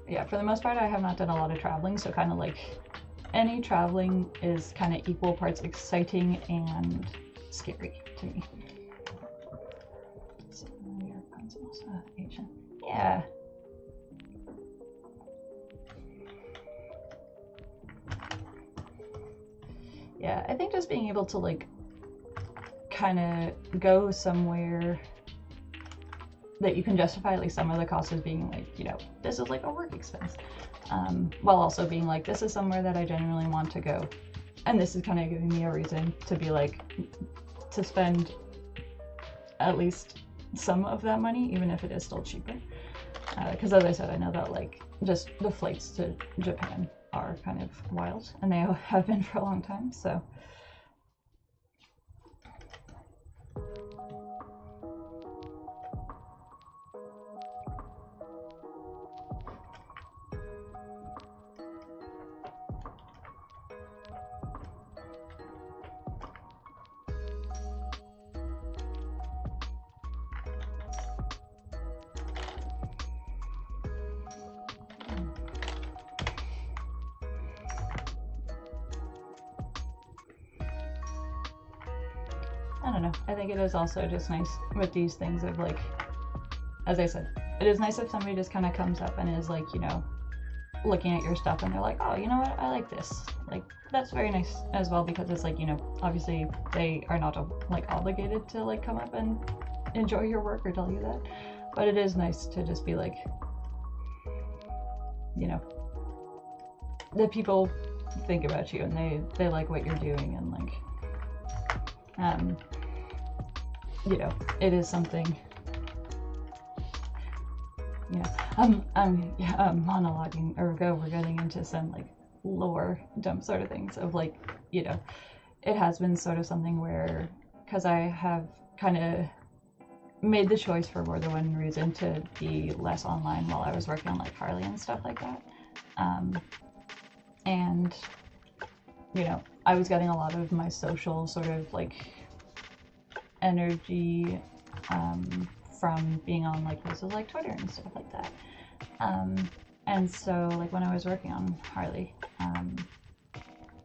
A: Yeah, for the most part, I have not done a lot of traveling, so kind of like any traveling is kind of equal parts exciting and scary to me. So, also Asian. Yeah. Yeah, I think just being able to like kind of go somewhere that you can justify like some of the costs as being like, you know, this is like a work expense, while also being like, this is somewhere that I genuinely want to go, and this is kind of giving me a reason to be like, to spend at least some of that money, even if it is still cheaper. Because as I said, I know that like just the flights to Japan are kind of wild, and they have been for a long time. So I don't know. I think it is also just nice with these things of like, as I said, it is nice if somebody just kind of comes up and is like, you know, looking at your stuff and they're like, oh, you know what, I like this. Like, that's very nice as well, because it's like, you know, obviously they are not like obligated to like come up and enjoy your work or tell you that, but it is nice to just be like, you know, that people think about you and they like what you're doing, and like, you know, it is something. Yeah, I'm monologuing, or we're getting into some like lore dump sort of things of like, you know, it has been sort of something where, because I have kind of made the choice for more than one reason to be less online while I was working on like Harley and stuff like that, and you know, I was getting a lot of my social sort of like energy from being on like places like Twitter and stuff like that. And so like when I was working on Harley,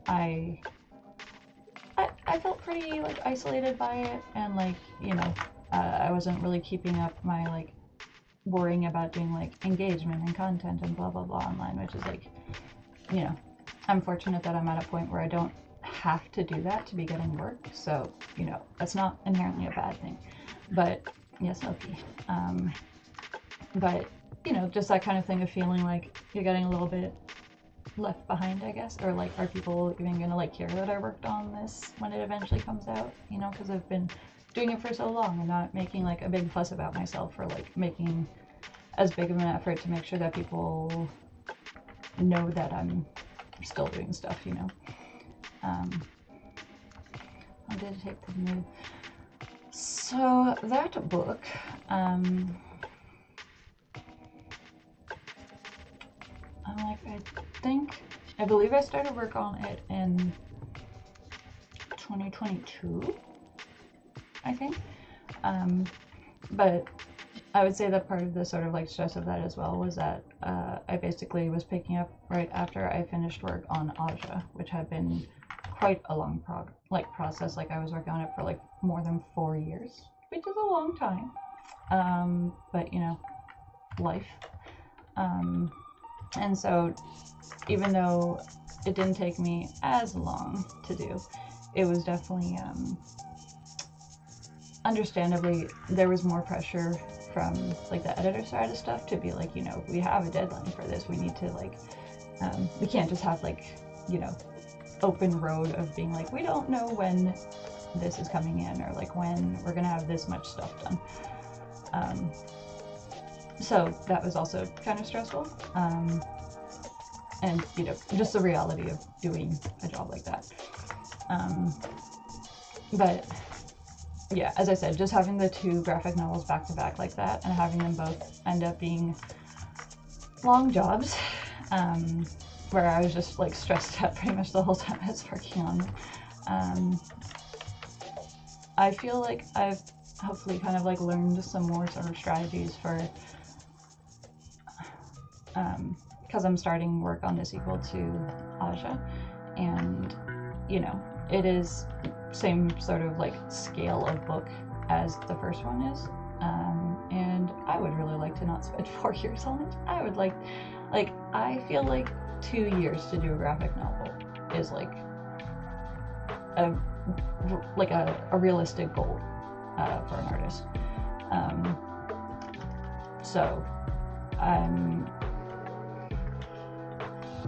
A: I felt pretty like isolated by it, and like, you know, I wasn't really keeping up my like worrying about doing like engagement and content and blah blah blah online, which is like, you know, I'm fortunate that I'm at a point where I don't have to do that to be getting work, so you know, that's not inherently a bad thing. But yes, okay. But you know, just that kind of thing of feeling like you're getting a little bit left behind, I guess, or like, are people even gonna like care that I worked on this when it eventually comes out? You know, because I've been doing it for so long and not making like a big fuss about myself, or like making as big of an effort to make sure that people know that I'm still doing stuff, you know. I did take the move. So that book, I believe I started work on it in 2022, I think. But I would say that part of the sort of like stress of that as well was that I basically was picking up right after I finished work on Aja, which had been quite a long process. Like I was working on it for like more than 4 years, which is a long time. But you know, life. And so even though it didn't take me as long to do, it was definitely, understandably, there was more pressure from like the editor side of stuff to be like, you know, we have a deadline for this. We need to like, we can't just have like, you know, open road of being like, we don't know when this is coming in, or like when we're gonna have this much stuff done. So that was also kind of stressful. And you know, just the reality of doing a job like that. But yeah, as I said, just having the 2 graphic novels back to back like that, and having them both end up being long jobs, where I was just like stressed out pretty much the whole time I was working on them. I feel like I've hopefully kind of like learned some more sort of strategies for, because I'm starting work on the sequel to Aja, and you know, it is same sort of like scale of book as the first one is, and I would really like to not spend 4 years on it. I would like I feel like 2 years to do a graphic novel is like a realistic goal for an artist. So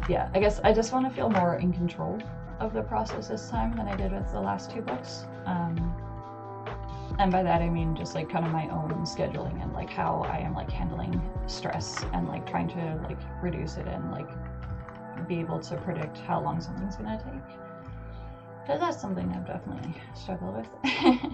A: yeah, I guess I just want to feel more in control of the process this time than I did with the last 2 books. And by that I mean just like kind of my own scheduling and like how I am like handling stress and like trying to like reduce it and like be able to predict how long something's gonna take. Because that's something I've definitely struggled with.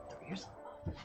A: Throw yourself off.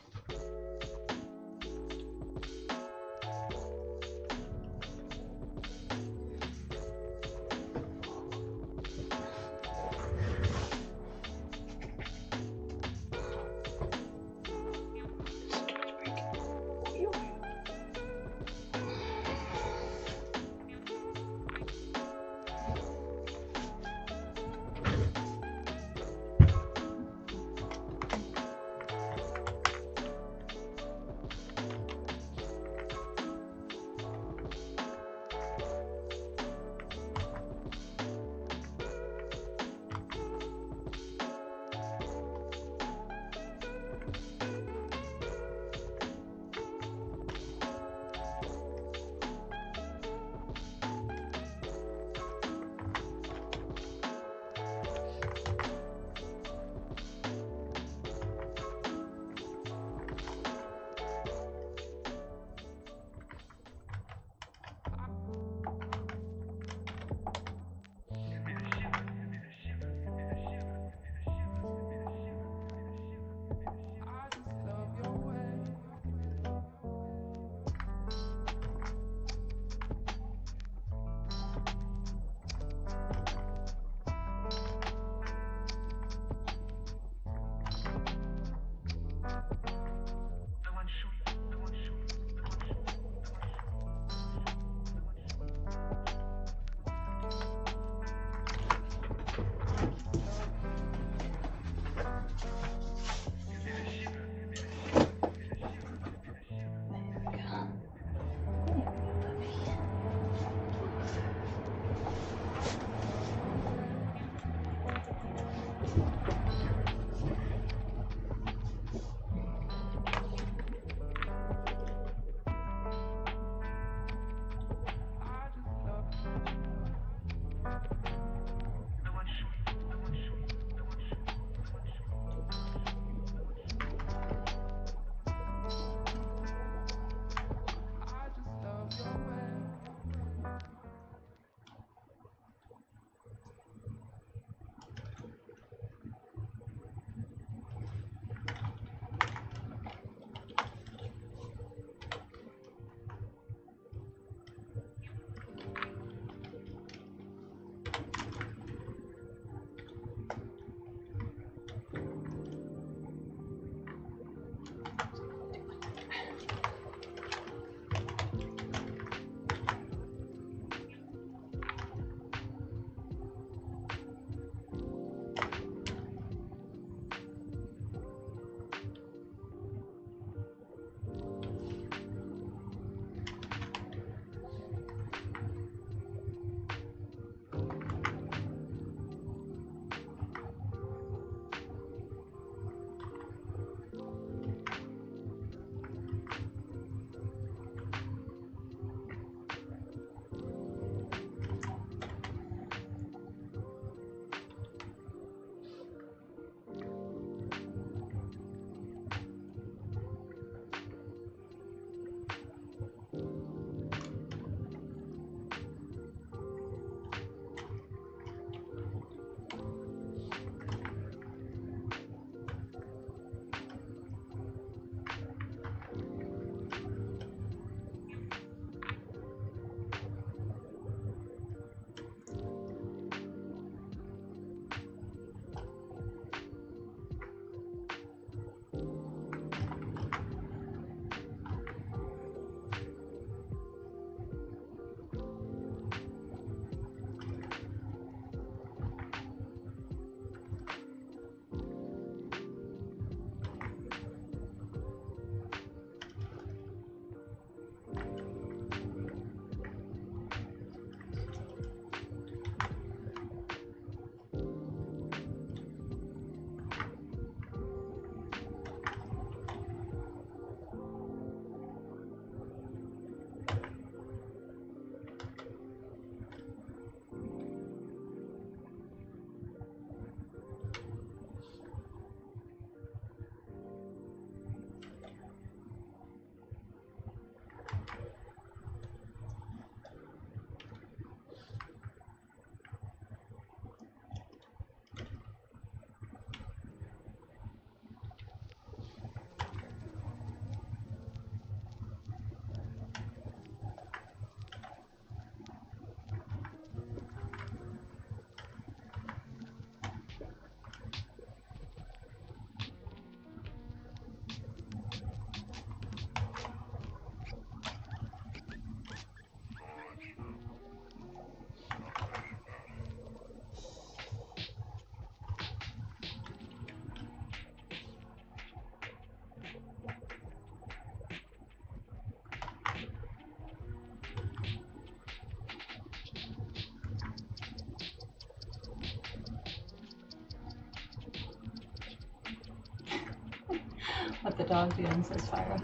A: the dog doing, says Fyra.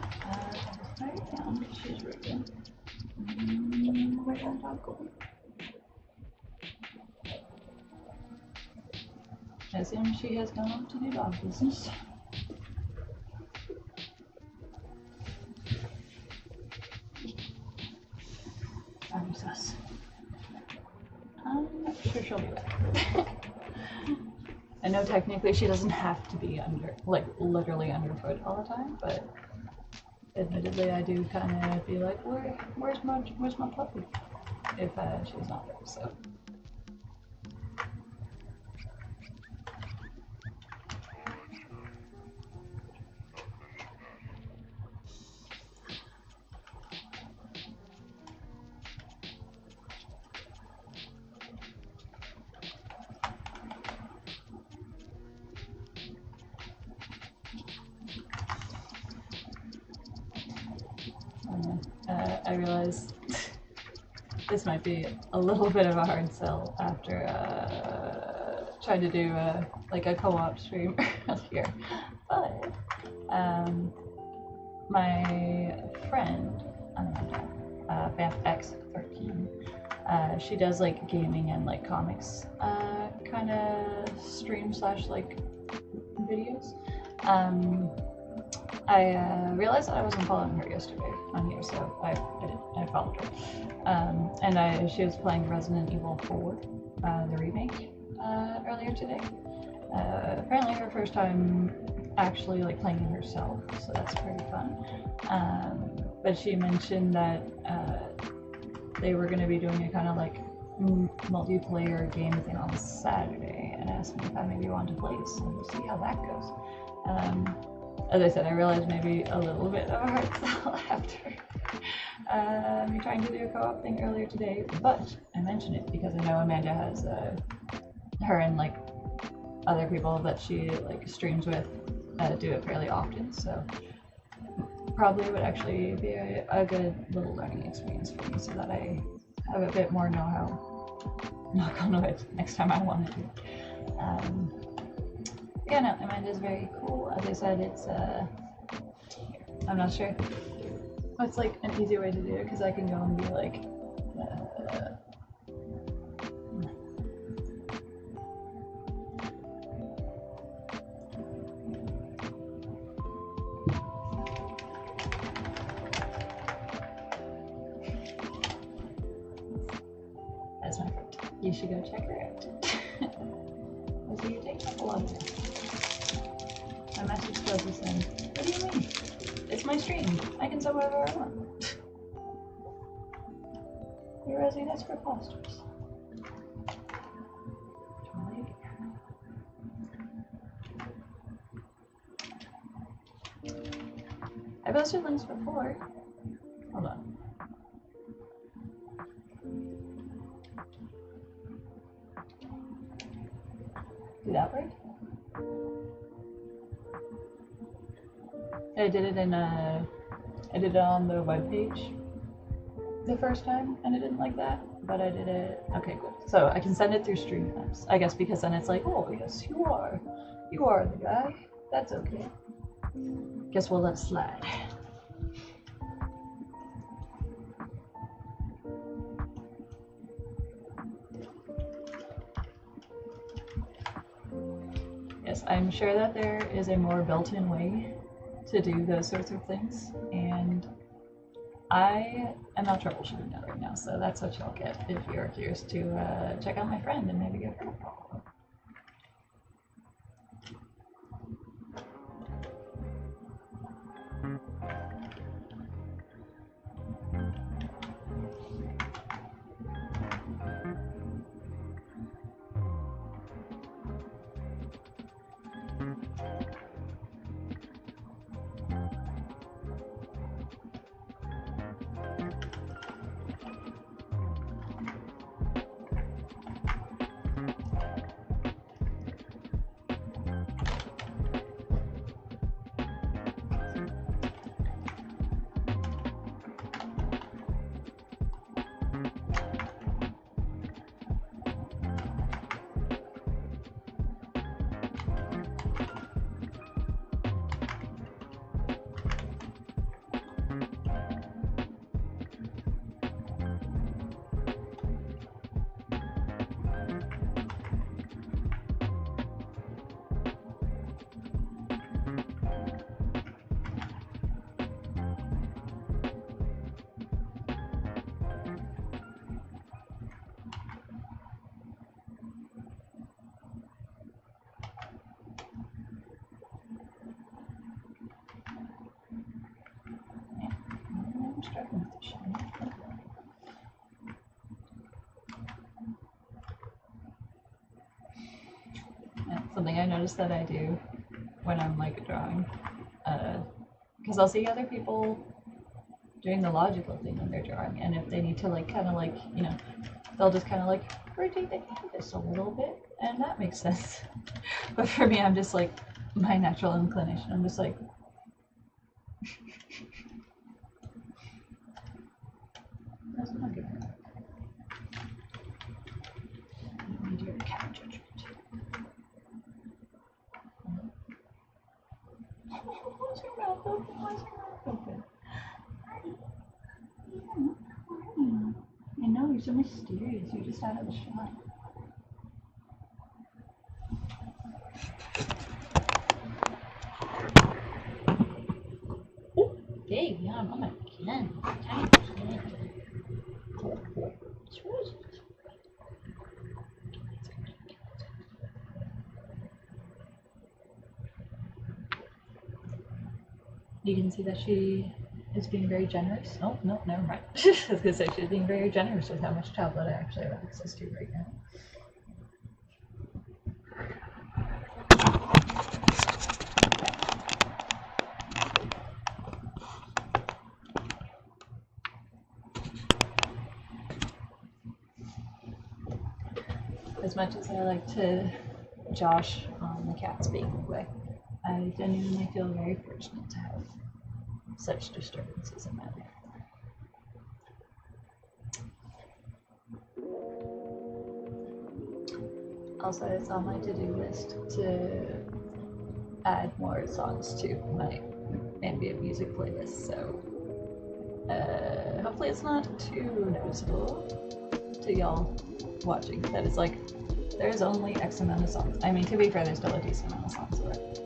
A: Right down, because she's working. Where's that dog going? I assume she has gone off to do dog business. I'm sus. I'm not sure she'll be back. I know technically she doesn't have to be under, like, literally underfoot all the time, but admittedly I do kind of be like, where's my puppy? If she's not there, so. I realize this might be a little bit of a hard sell after trying to do like a co-op stream earlier, but my friend Amanda, BampX13, she does like gaming and like comics kind of stream slash like videos. I realized that I wasn't following her yesterday on here, so I followed her. And she was playing Resident Evil 4, the remake, earlier today. Apparently her first time actually like playing it herself, so that's pretty fun. But she mentioned that they were going to be doing a kind of like multiplayer game thing on Saturday, and asked me if I maybe wanted to play, so we'll see how that goes. As I said, I realized maybe a little bit of a hard sell after me trying to do a co-op thing earlier today, but I mention it because I know Amanda has her and like other people that she like streams with do it fairly often, so probably would actually be a good little learning experience for me, so that I have a bit more know-how, knock on wood, next time I want to do it. Yeah, no, Amanda's very cool. As I said, it's, I'm not sure what's like an easy way to do it, because I can go and be like, that's my friend. You should go check her out. I see you take up a lot of it. My message goes the same. What do you mean? It's my stream. I can say whatever I want. You're raising us for posters. I posted links before. Hold on. Did that work? I did it on the webpage the first time, and I didn't like that, but I did it. Okay, good. So I can send it through Streamlabs, I guess, because then it's like, oh yes, you are the guy. That's okay. Guess we'll let it slide. Yes, I'm sure that there is a more built-in way to do those sorts of things, and I am not troubleshooting that right now, so that's what you'll get if you're curious to check out my friend and maybe give her a follow. shiny. Yeah, something I noticed that I do when I'm like drawing, because I'll see other people doing the logical thing when they're drawing, and if they need to like kind of like, you know, they'll just kind of like rotate the canvas a little bit, and that makes sense. But for me, I'm just like, my natural inclination, I'm just like, that's not good. You need your cat judgment. Why's your mouth open? Why's your mouth open? I know, you're so mysterious. You're just out of the shot. Big yawn. Oh my god. You can see that she is being very generous. Oh, no, never mind. I was going to say she's being very generous with how much tablet I actually have access to right now. As much as I like to josh on the cats being away, I genuinely feel very fortunate to have such disturbances in my life. Also, it's on my to-do list to add more songs to my ambient music playlist, so hopefully it's not too noticeable to y'all watching that it's like there's only X amount of songs. I mean, to be fair, there's still a decent amount of songs, but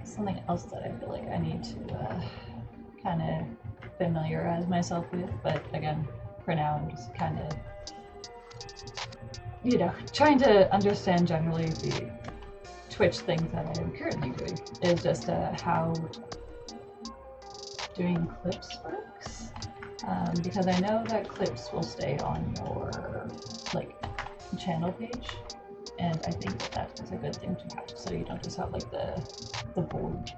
A: something else that I feel like I need to kind of familiarize myself with, but again, for now, I'm just kind of, you know, trying to understand generally the Twitch things that I am currently doing is just how doing clips works. Because I know that clips will stay on your like channel page, and I think that is a good thing to have, so you don't just have like the board.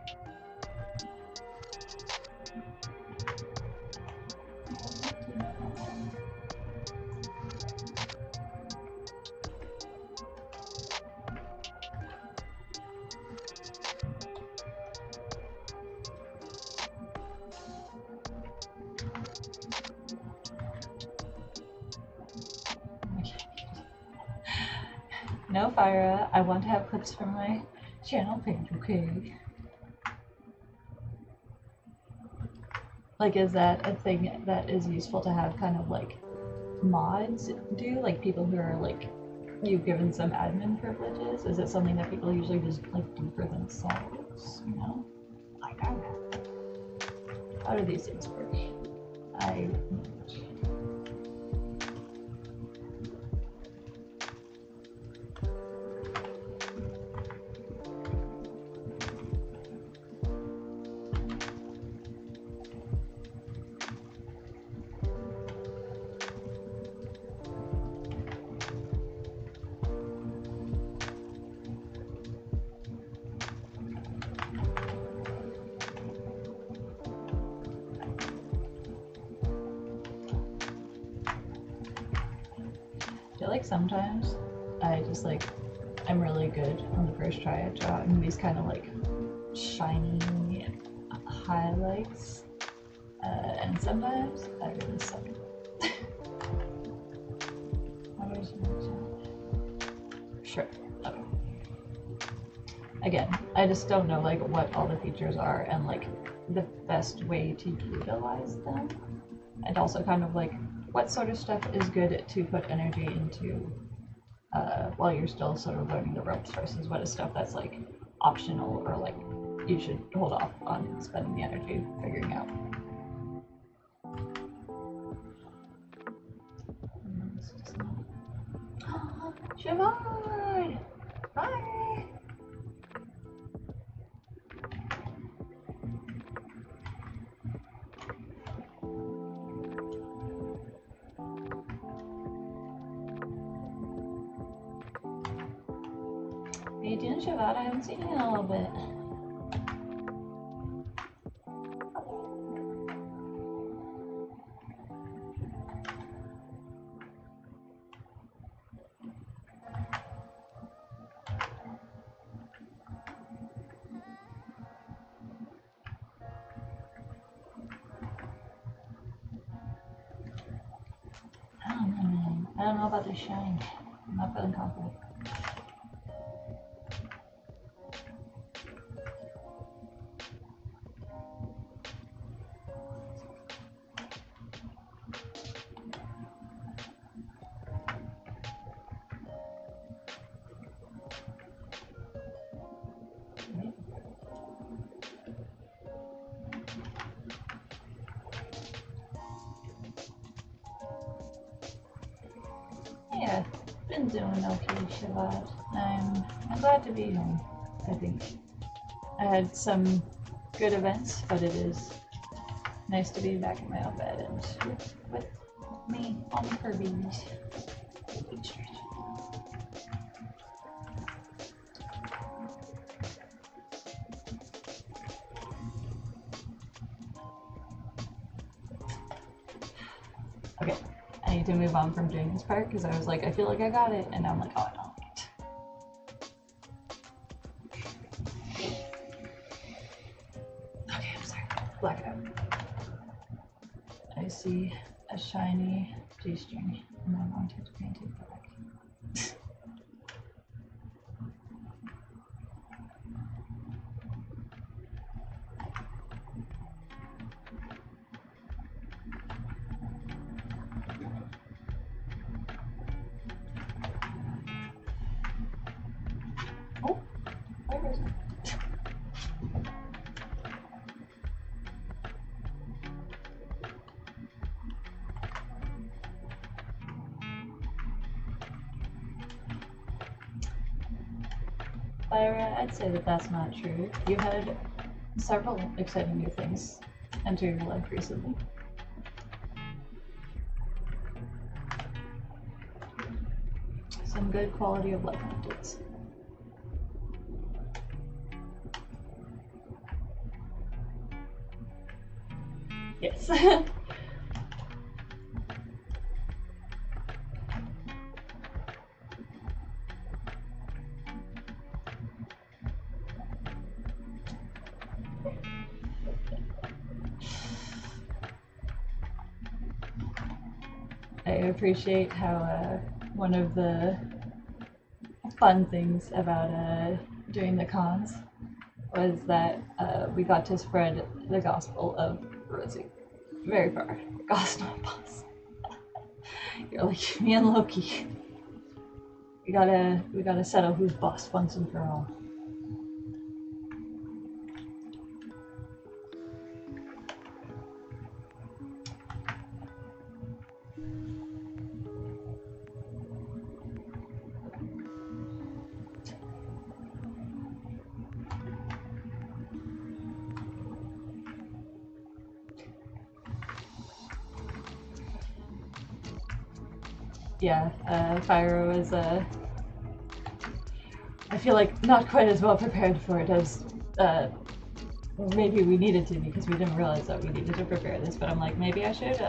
A: No, Fyra, I want to have clips from my channel page, okay? Like, is that a thing that is useful to have kind of like mods do? Like people who are like, you've given some admin privileges? Is it something that people usually just like do for themselves, you know? Like, I don't know. How do these things work? I feel like sometimes I just like, I'm really good on the first try at drawing these kind of like shiny highlights, and sometimes I really suck. Sure. Okay. again, I just don't know like what all the features are and like the best way to utilize them, and also kind of like what sort of stuff is good to put energy into while you're still sort of learning the ropes versus what is stuff that's like optional or like you should hold off on spending the energy figuring out. Siobhan! Hi! How you doing, Siobhan? I haven't seen you in a little bit. I don't know, man. I don't know about this shine. I'm not feeling confident. Yeah, been doing okay, Shabbat. I'm glad to be home. I think I had some good events, but it is nice to be back in my own bed and with me on the fur babies. Okay, I need to move on from doing this part because I was like, I feel like I got it, and now I'm like, oh, I don't. Okay, I'm sorry. Black it out. I see a shiny G-string, and I wanted to paint it black. Oh, where is it? Lyra, I'd say that that's not true. You had several exciting new things enter your life recently. Some good quality of life updates. Yes. I appreciate how one of the fun things about doing the cons was that we got to spread the gospel of Rosie very far. Goss not boss. You're like me and Loki. We gotta settle who's boss once and for all. Yeah, Fyro is I feel like not quite as well prepared for it as maybe we needed to, because we didn't realize that we needed to prepare this. But I'm like, maybe I should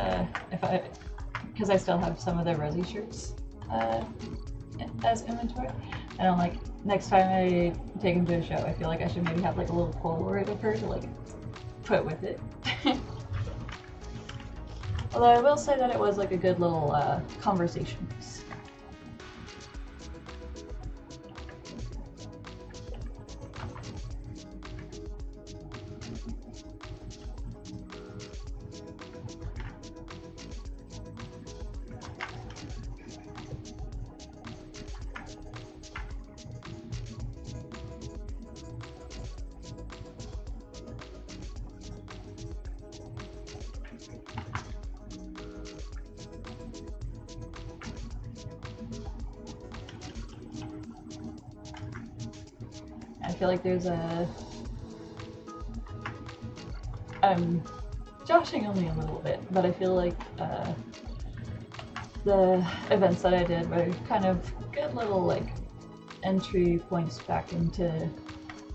A: because I still have some of the Rosie shirts as inventory, and I'm like, next time I take him to a show, I feel like I should maybe have like a little Polaroid of her to like put with it. Although I will say that it was like a good little conversation piece. I feel like there's a... I'm joshing only a little bit, but I feel like the events that I did were kind of good little like entry points back into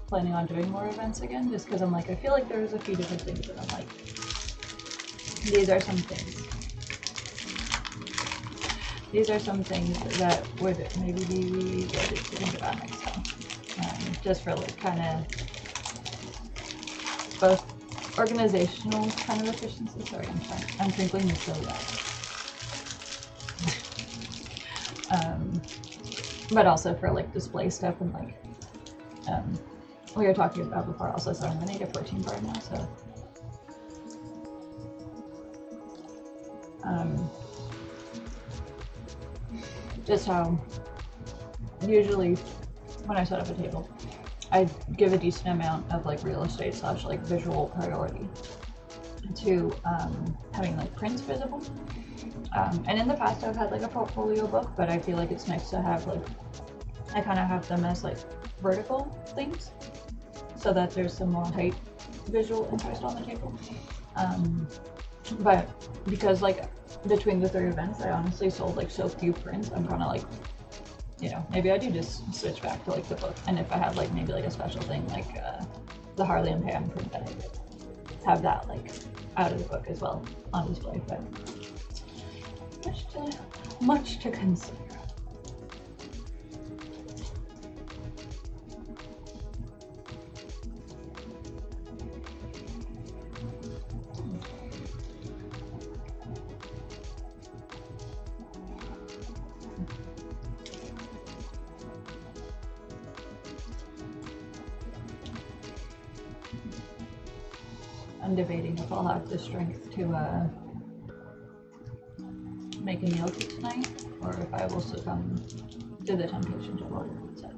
A: planning on doing more events again, just because I'm like, I feel like there's a few different things that I'm like, these are some things that would maybe be good to think about next time. Just for like kind of both organizational kind of efficiency. Sorry, I'm crinkling this really bad. But also for like display stuff and like we were talking about before also, so I'm gonna need a 14 bar now, so just how usually when I set up a table, I give a decent amount of like real estate / like visual priority to having like prints visible. And in the past I've had like a portfolio book, but I feel like it's nice to have like, I kind of have them as like vertical things so that there's some more height visual interest on the table. But because like between the 3 events I honestly sold like so few prints, I'm kind of like, you know, maybe I do just switch back to like the book, and if I have like maybe like a special thing like the Harley and Pam print that I did, have that like out of the book as well on display. But much to consider. I'm debating if I'll have the strength to make a meal kit tonight, or if I will succumb to the temptation to order pizza.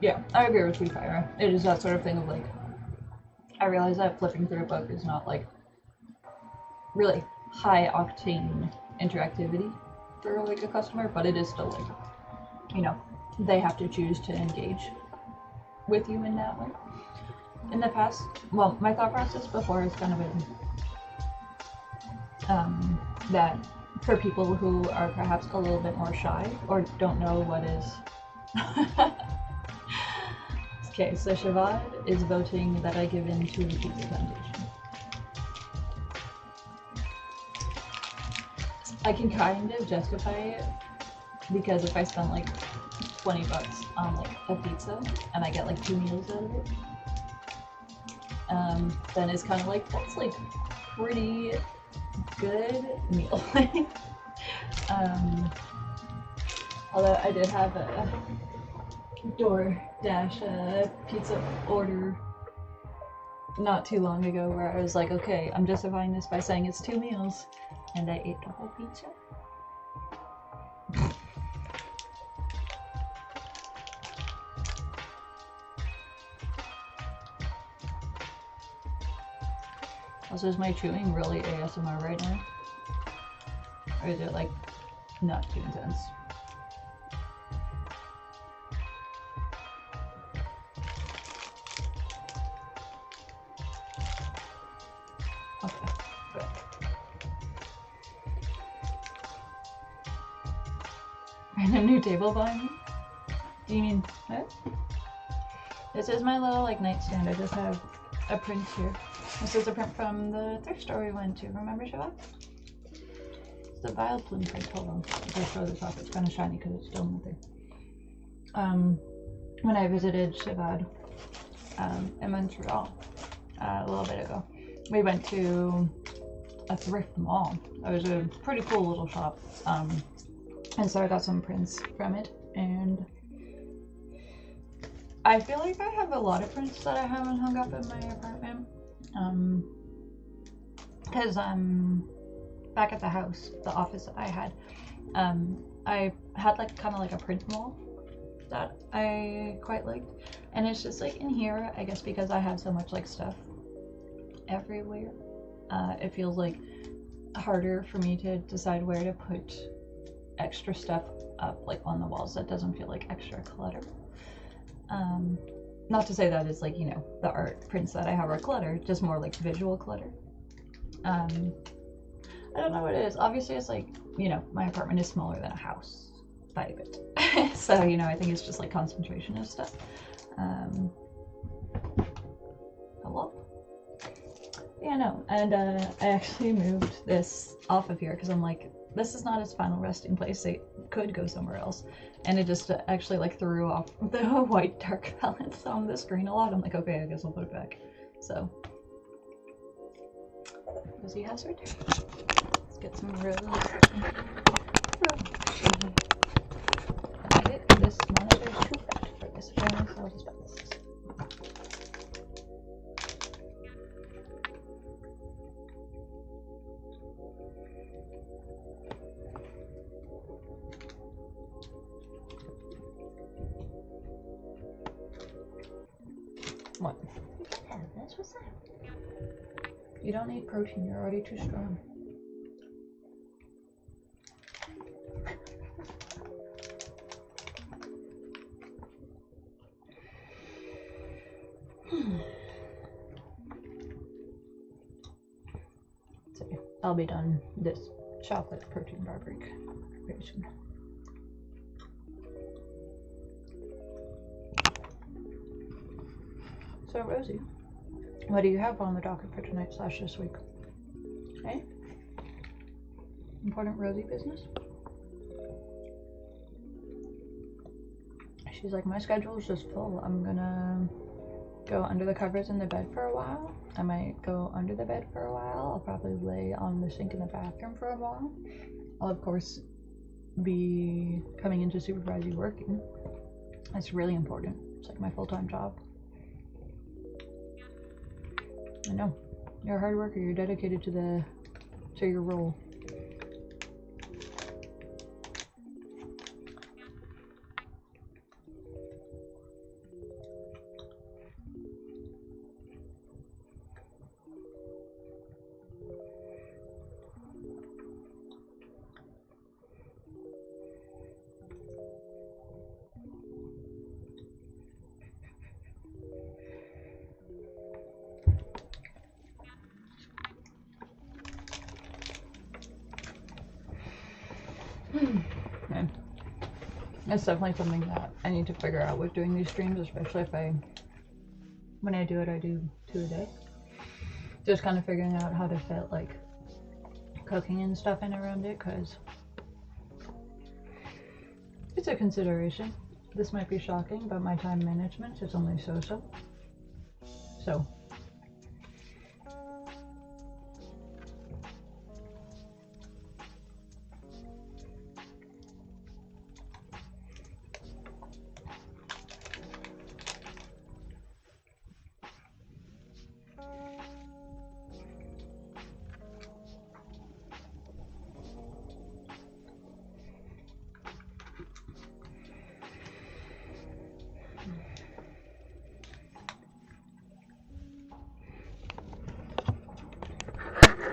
A: Yeah, I agree with you, Fyra. It is that sort of thing of like, I realize that flipping through a book is not like really high octane interactivity for like a customer, but it is still like, you know, they have to choose to engage with you in that way. In the past, well, my thought process before has kind of been that for people who are perhaps a little bit more shy or don't know what is okay, so Shavad is voting that I give in to the Pizza Foundation. I can kind of justify it because if I spend like $20 on like a pizza and I get like 2 meals out of it, then it's kind of like, that's like pretty good meal. Although I did have a DoorDash pizza order not too long ago where I was like, okay, I'm justifying this by saying it's 2 meals, and I ate the whole pizza. Also, is my chewing really ASMR right now? Or is it like not too intense? Okay, good. Random new table behind me? Do you mean what? This is my little like nightstand. I just have a print here. This is a print from the thrift store we went to. Remember, Shabbat? It's the Vile Plume print. Hold on. If I show this off, it's kind of shiny because it's still in the thing. When I visited Shabbat in Montreal a little bit ago, we went to a thrift mall. It was a pretty cool little shop. And so I got some prints from it, and I feel like I have a lot of prints that I haven't hung up in my apartment. Because I back at the house, the office that I had like kind of like a print wall that I quite liked, and it's just like in here, I guess because I have so much like stuff everywhere, it feels like harder for me to decide where to put extra stuff up like on the walls that doesn't feel like extra clutter. Not to say that it's like, you know, the art prints that I have are clutter, just more like visual clutter. I don't know what it is. Obviously it's like, you know, my apartment is smaller than a house by a bit. So, you know, I think it's just like concentration of stuff. Hello? Yeah, no, and I actually moved this off of here because I'm like, this is not its final resting place. It could go somewhere else, and it just actually like threw off the white dark balance on the screen a lot. I'm like, okay, I guess I'll put it back. So, Rosie Hazard. Let's get some rose. This monitor is too fat for this. Apparently, so I'll just buy this. What? You can't have this. What's that? You don't need protein. You're already too strong. So I'll be done this chocolate protein bar break very soon. So Rosie, what do you have on the docket for tonight / this week? Hey? Important Rosie business? She's like, my schedule is just full. I'm gonna go under the covers in the bed for a while. I might go under the bed for a while. I'll probably lay on the sink in the bathroom for a while. I'll of course be coming in to supervise you working. It's really important. It's like my full-time job. I know. You're a hard worker. You're dedicated to your role. Yeah. It's definitely something that I need to figure out with doing these streams, especially when I do it, I do 2 a day. Just kind of figuring out how to fit like cooking and stuff in around it, because it's a consideration. This might be shocking, but my time management is only so-so. So.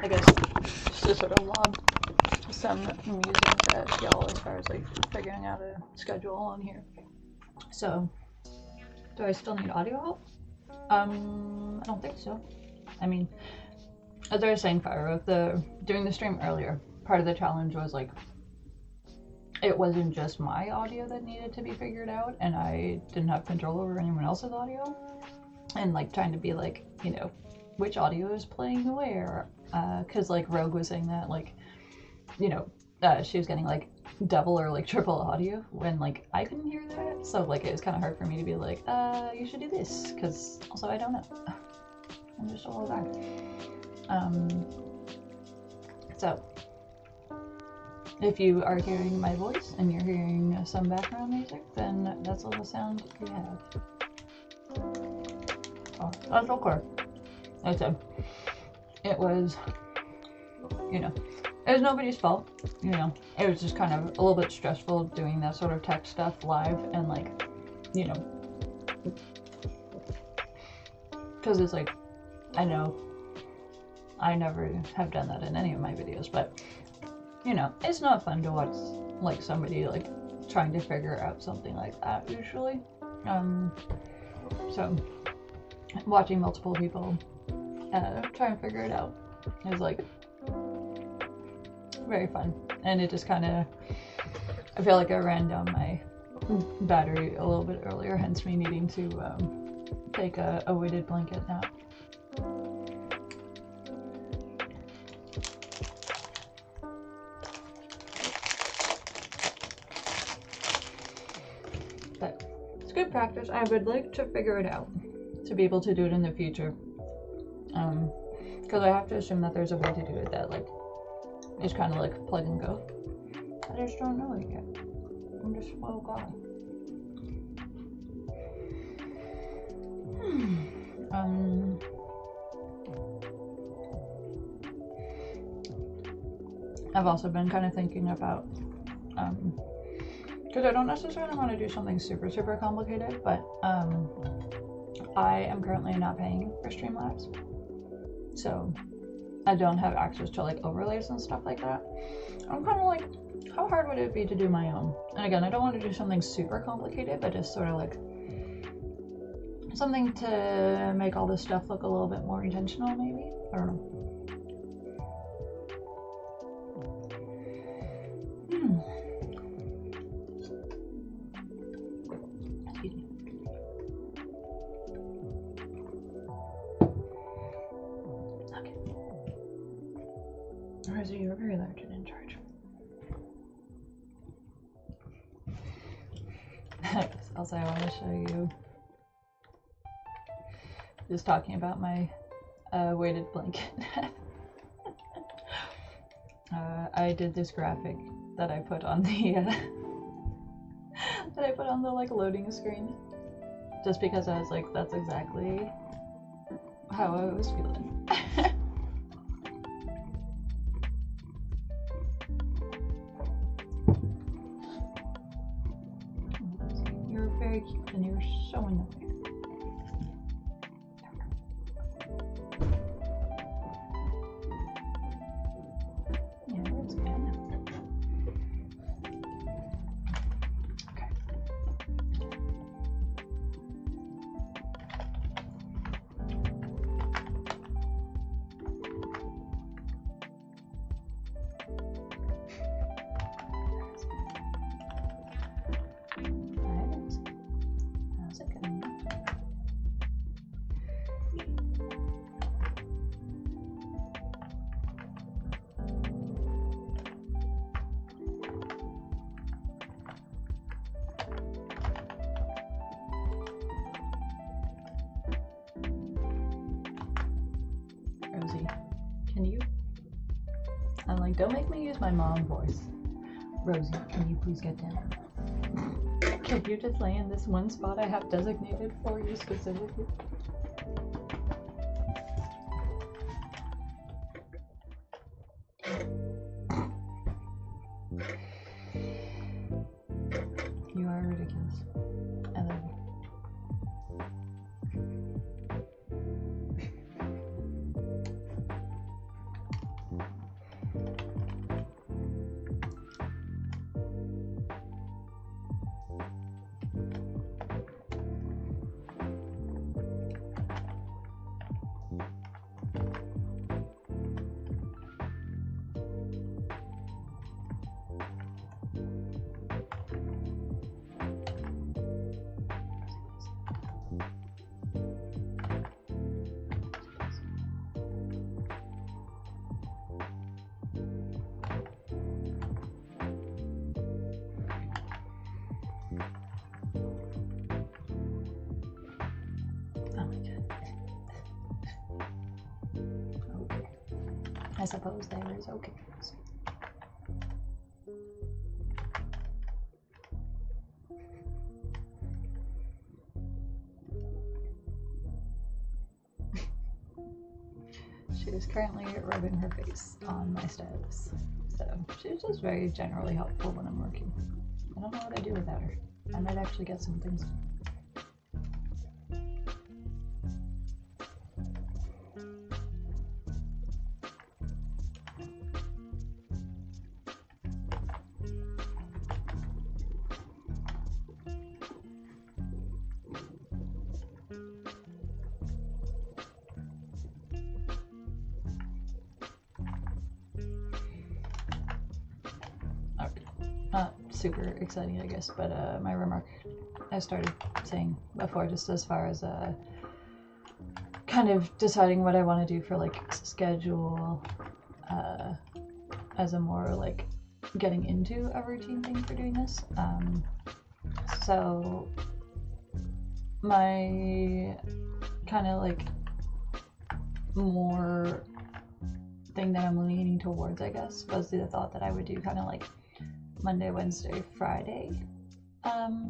A: I guess just to sort of lob some music at y'all as far as like figuring out a schedule on here. So, do I still need audio help? I don't think so. I mean, as I was saying, Fire, doing the stream earlier, part of the challenge was like, it wasn't just my audio that needed to be figured out, and I didn't have control over anyone else's audio, and like trying to be like, you know, which audio is playing where, because like Rogue was saying that like, you know, she was getting like double or like triple audio when like I couldn't hear that, so like it was kind of hard for me to be like, you should do this, because also I don't know. I'm just a little guy. So if you are hearing my voice and you're hearing some background music, then that's all the sound you have. Oh, that's okay. It was you know, it was nobody's fault, you know. It was just kind of a little bit stressful doing that sort of tech stuff live, and like, you know, because it's like, I know I never have done that in any of my videos, but you know, it's not fun to watch like somebody like trying to figure out something like that usually. So watching multiple people try and figure it out is like very fun, and it just kind of, I feel like I ran down my battery a little bit earlier, hence me needing to take a weighted blanket nap. But it's good practice. I would like to figure it out to be able to do it in the future, because I have to assume that there's a way to do it that like is kind of like plug and go. I just don't know it yet. I'm just spoiled guy. I've also been kind of thinking about, because I don't necessarily want to do something super complicated, but I am currently not paying for Streamlabs, so I don't have access to like overlays and stuff like that. I'm kind of like, how hard would it be to do my own? And again, I don't want to do something super complicated, but just sort of like something to make all this stuff look a little bit more intentional, maybe? I don't know. Excuse me. Okay. Rosie, you're very large and in charge. Also, I want to show you, just talking about my weighted blanket. I did this graphic that I put on the like loading screen, just because I was like, that's exactly how I was feeling. You're very cute and you're so annoying. Rosie, can you? I'm like, don't make me use my mom voice. Rosie, can you please get down? Can you just lay in this one spot I have designated for you specifically? You are ridiculous. I love you. I suppose there is okay. She is currently rubbing her face on my stylus. So she's just very generally helpful when I'm working. I don't know what I'd do without her. I might actually get some things. Not super exciting, I guess, but my remark I started saying before, just as far as kind of deciding what I want to do for like schedule as a more like getting into a routine thing for doing this. So my kind of like more thing that I'm leaning towards, I guess, was the thought that I would do kind of like Monday, Wednesday, Friday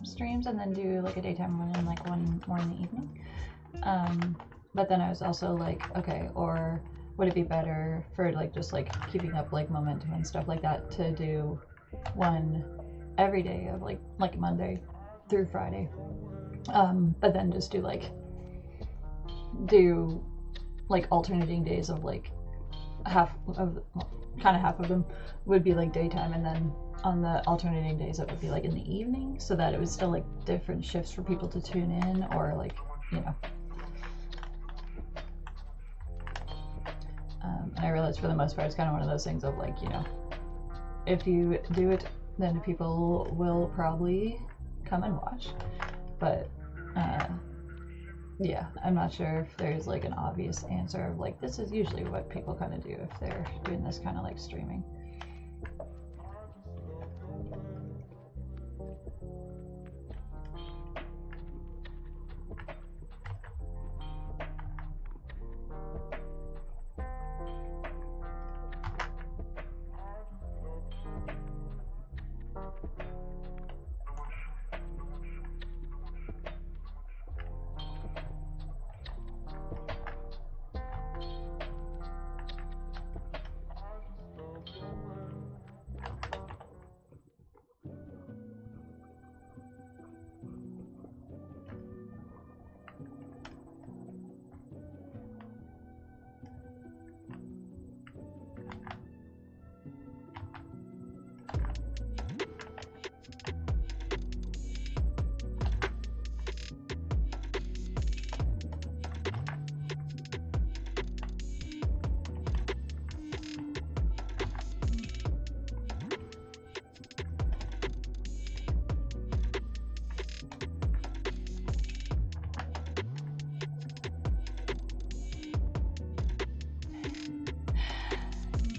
A: streams, and then do like a daytime one and like one more in the evening. But then I was also like, okay, or would it be better for like just like keeping up like momentum and stuff like that to do one every day of like Monday through Friday, but then just do like alternating days of like half of them would be like daytime, and then on the alternating days it would be like in the evening, so that it was still like different shifts for people to tune in, or like, you know. And I realized for the most part it's kind of one of those things of like, you know, if you do it, then people will probably come and watch. But yeah, I'm not sure if there's like an obvious answer of like, this is usually what people kind of do if they're doing this kind of like streaming.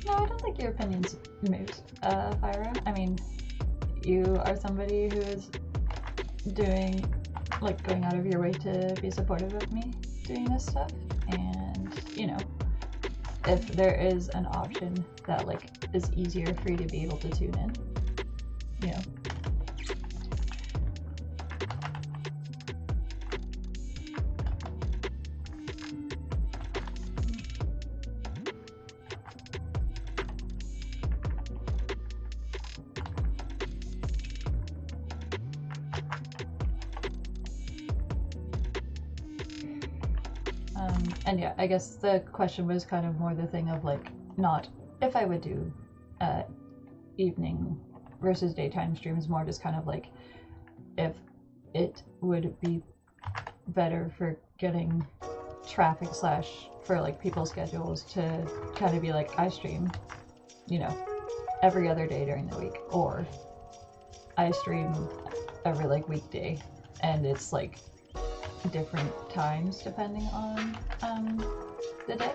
A: No, I don't think your opinion's moot, Fyra. I mean, you are somebody who is doing, like, going out of your way to be supportive of me doing this stuff, and, you know, if there is an option that, like, is easier for you to be able to tune in, you know. And yeah, I guess the question was kind of more the thing of like, not if I would do evening versus daytime streams, more just kind of like if it would be better for getting traffic / for like people's schedules to kind of be like, I stream, you know, every other day during the week, or I stream every like weekday, and it's like different times depending on the day.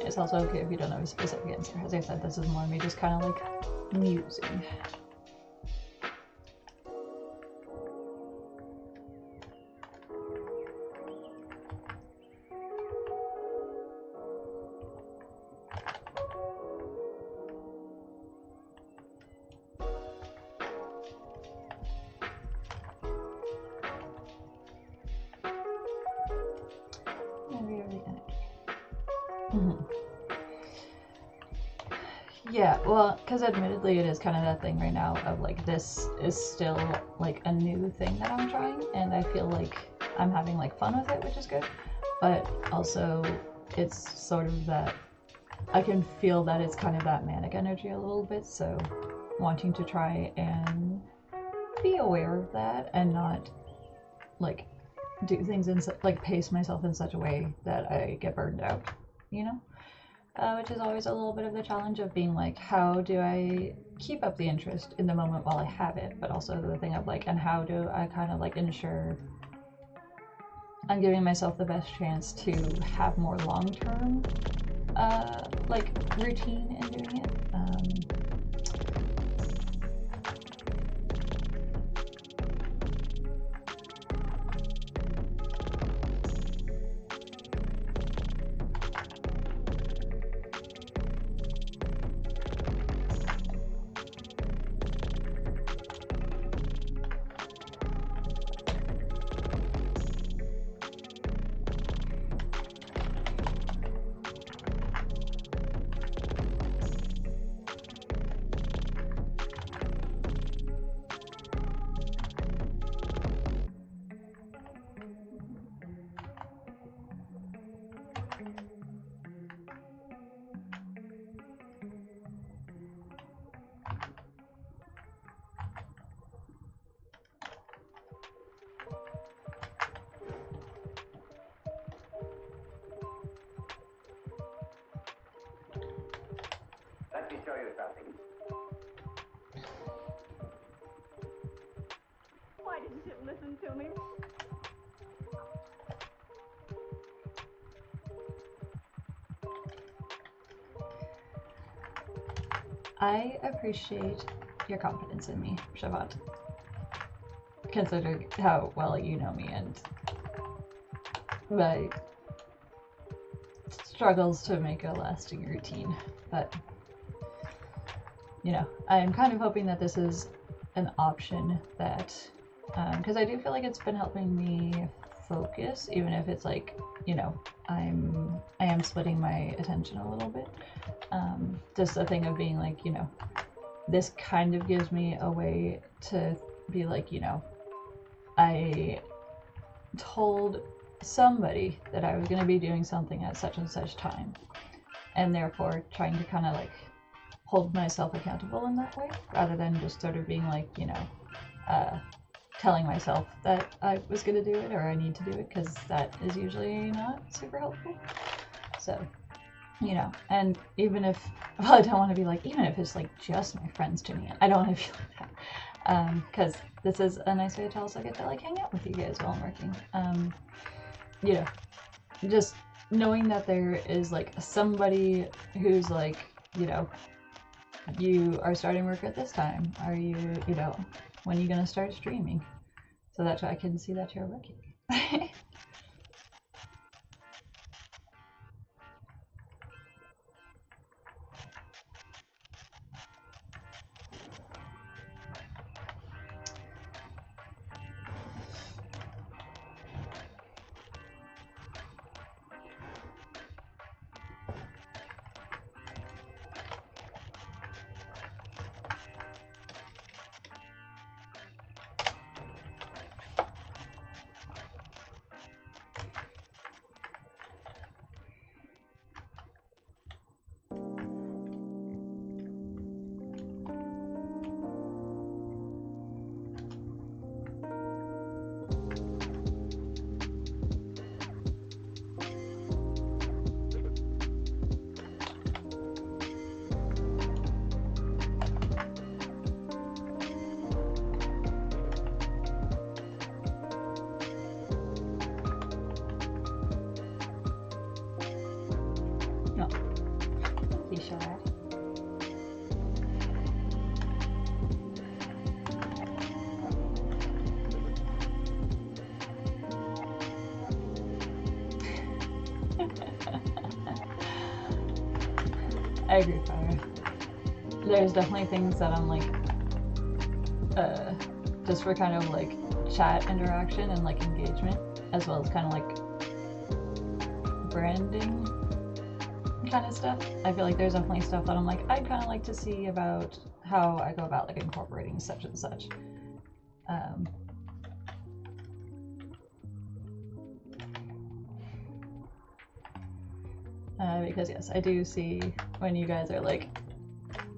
A: It's also okay if you don't have a specific answer. As I said, this is more me just kind of like musing. Yeah, well, because admittedly it is kind of that thing right now of like this is still like a new thing that I'm trying, and I feel like I'm having like fun with it, which is good. But also, it's sort of that I can feel that it's kind of that manic energy a little bit, so wanting to try and be aware of that and not like do things in like pace myself in such a way that I get burned out, you know? Which is always a little bit of the challenge of being like, how do I keep up the interest in the moment while I have it, but also the thing of like, and how do I kind of like ensure I'm giving myself the best chance to have more long-term like routine in doing it.
B: Let me show you something.
C: Why didn't you listen to me?
A: I appreciate your confidence in me, Shavat, considering how well you know me and my struggles to make a lasting routine. But, you know, I'm kind of hoping that this is an option that, because I do feel like it's been helping me focus, even if it's like, you know, I am splitting my attention a little bit. Just the thing of being like, you know, this kind of gives me a way to be like, you know, I told somebody that I was going to be doing something at such and such time, and therefore trying to kind of like hold myself accountable in that way, rather than just sort of being like, you know, telling myself that I was going to do it or I need to do it, because that is usually not super helpful. So, you know, and even if, well, I don't want to be like, even if it's like just my friends tuning in, I don't want to feel like that, because this is a nice way to also get to like hang out with you guys while I'm working. You know, just knowing that there is like somebody who's like, you know, you are starting work at this time. Are you, you know, when are you going to start streaming? So that I can see that you're working. No. You should. I agree, Fire. There's definitely things that I'm like, just for kind of like chat interaction and like engagement, as well as kind of like branding kind of stuff. I feel like there's definitely stuff that I'm like, I'd kind of like to see about how I go about like incorporating such and such. Because yes, I do see when you guys are like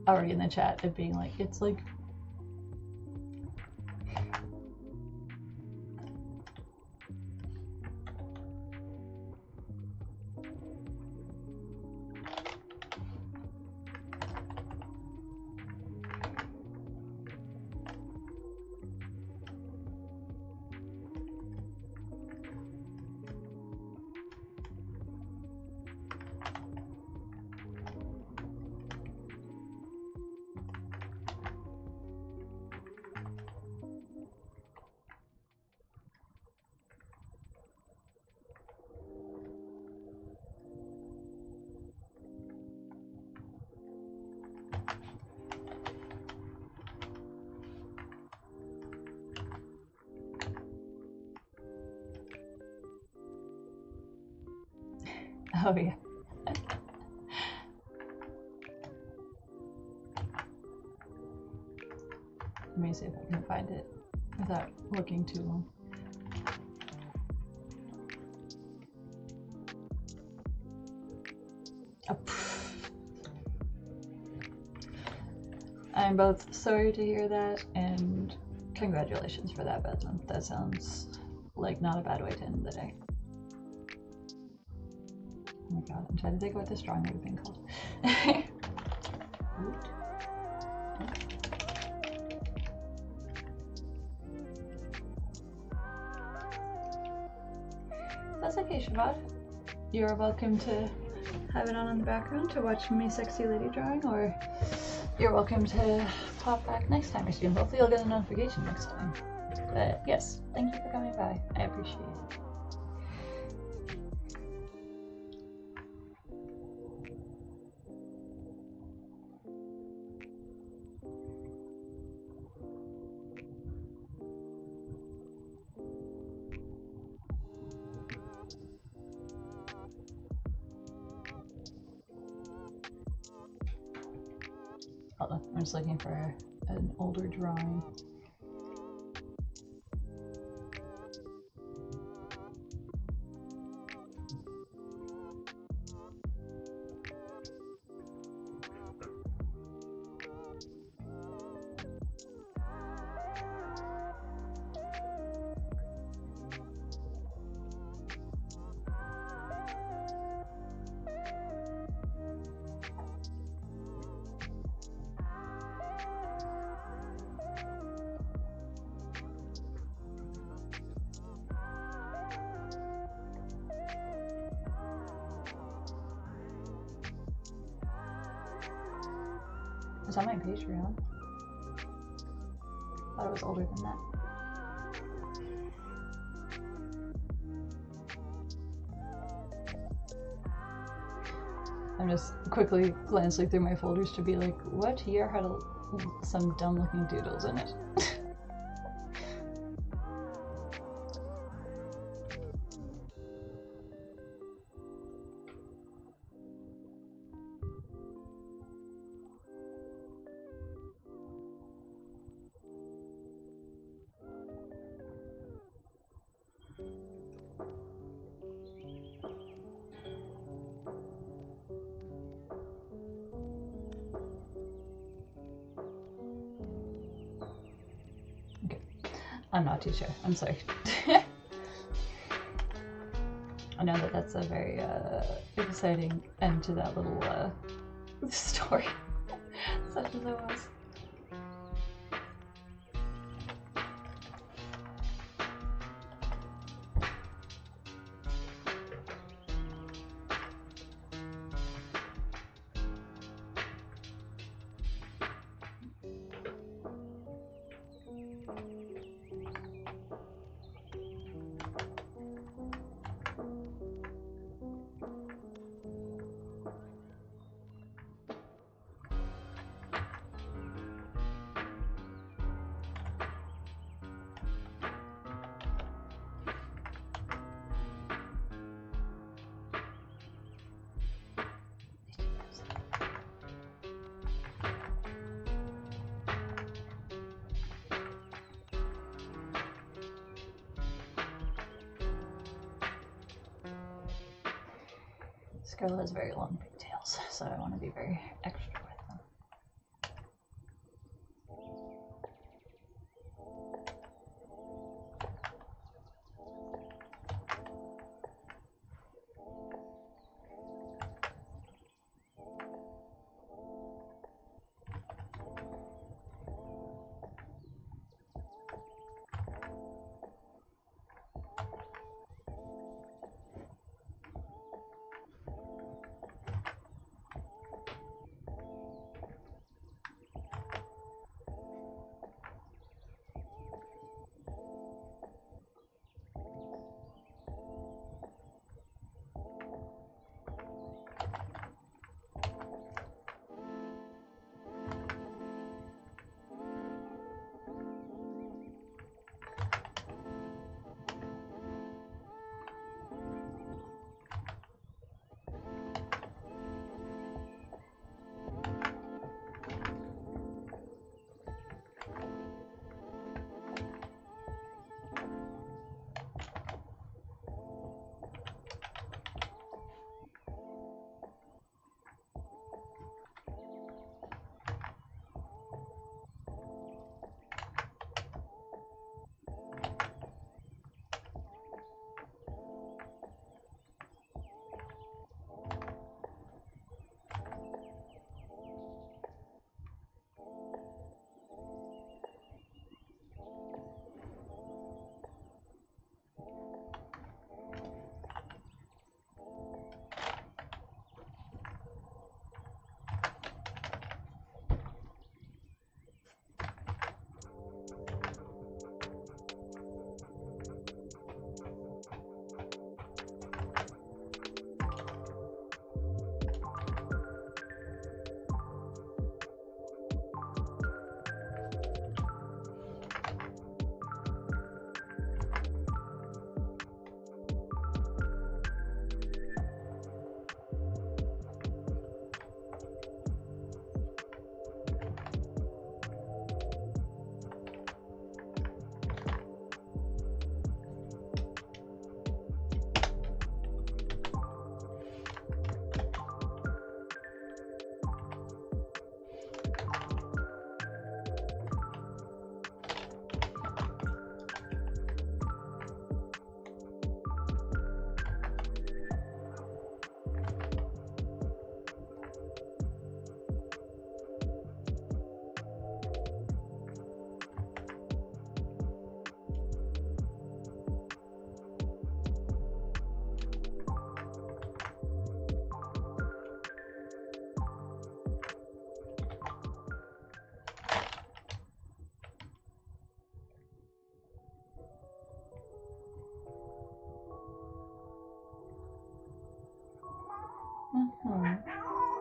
A: already in the chat of being like, it's like oh yeah. Let me see if I can find it without looking too long. Oh, I'm both sorry to hear that and congratulations for that, Bedlam. That sounds like not a bad way to end the day. Oh my god, I'm trying to think what this drawing would have been called. That's okay, Shabbat. You're welcome to have it on in the background to watch me sexy lady drawing, or you're welcome to pop back next time I stream. Hopefully you'll get a notification next time. But yes, thank you for coming by. I appreciate it. Hold on, I'm just looking for an older drawing. Is that my Patreon? I thought it was older than that. I'm just quickly glancing through my folders to be like, what year had some dumb looking doodles in it? I'm not too sure. I'm sorry. I know that that's a very exciting end to that little story, such as it was. girl has very long pigtails, so I want to be very extra with them.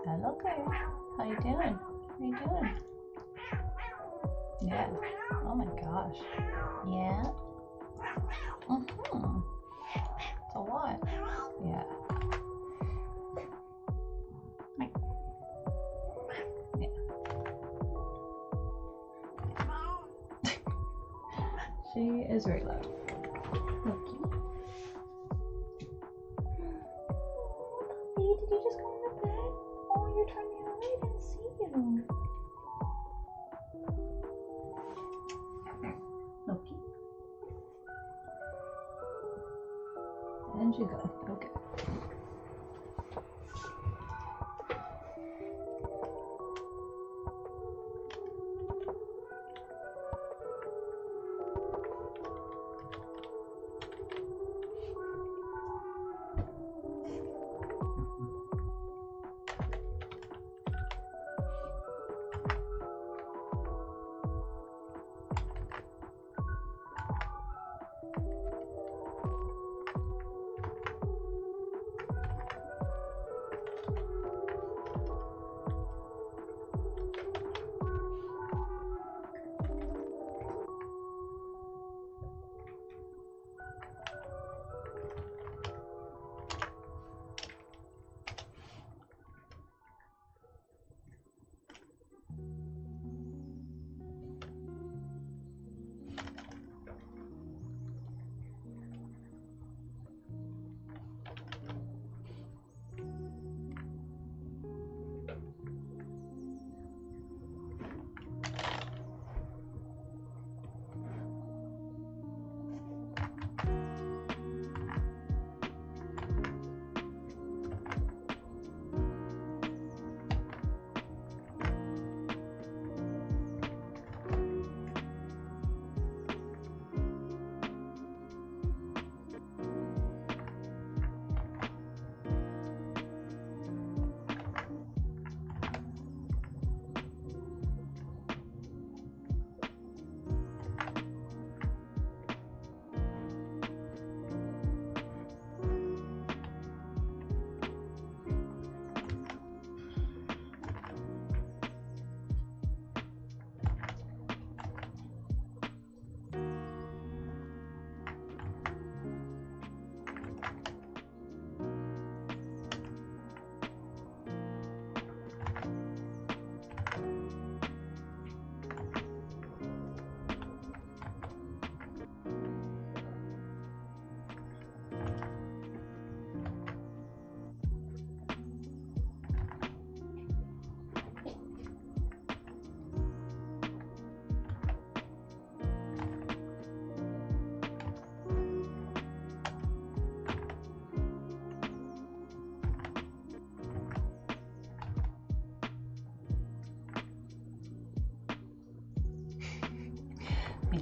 A: Hello, girl. How you doing? How you doing? Yeah. Oh my gosh. Yeah. It's a lot. Yeah. Yeah. She is very loud. Look cute. Did you just go in the bed? Oh, you're turning around. I didn't see you. Loki. And you go. Okay.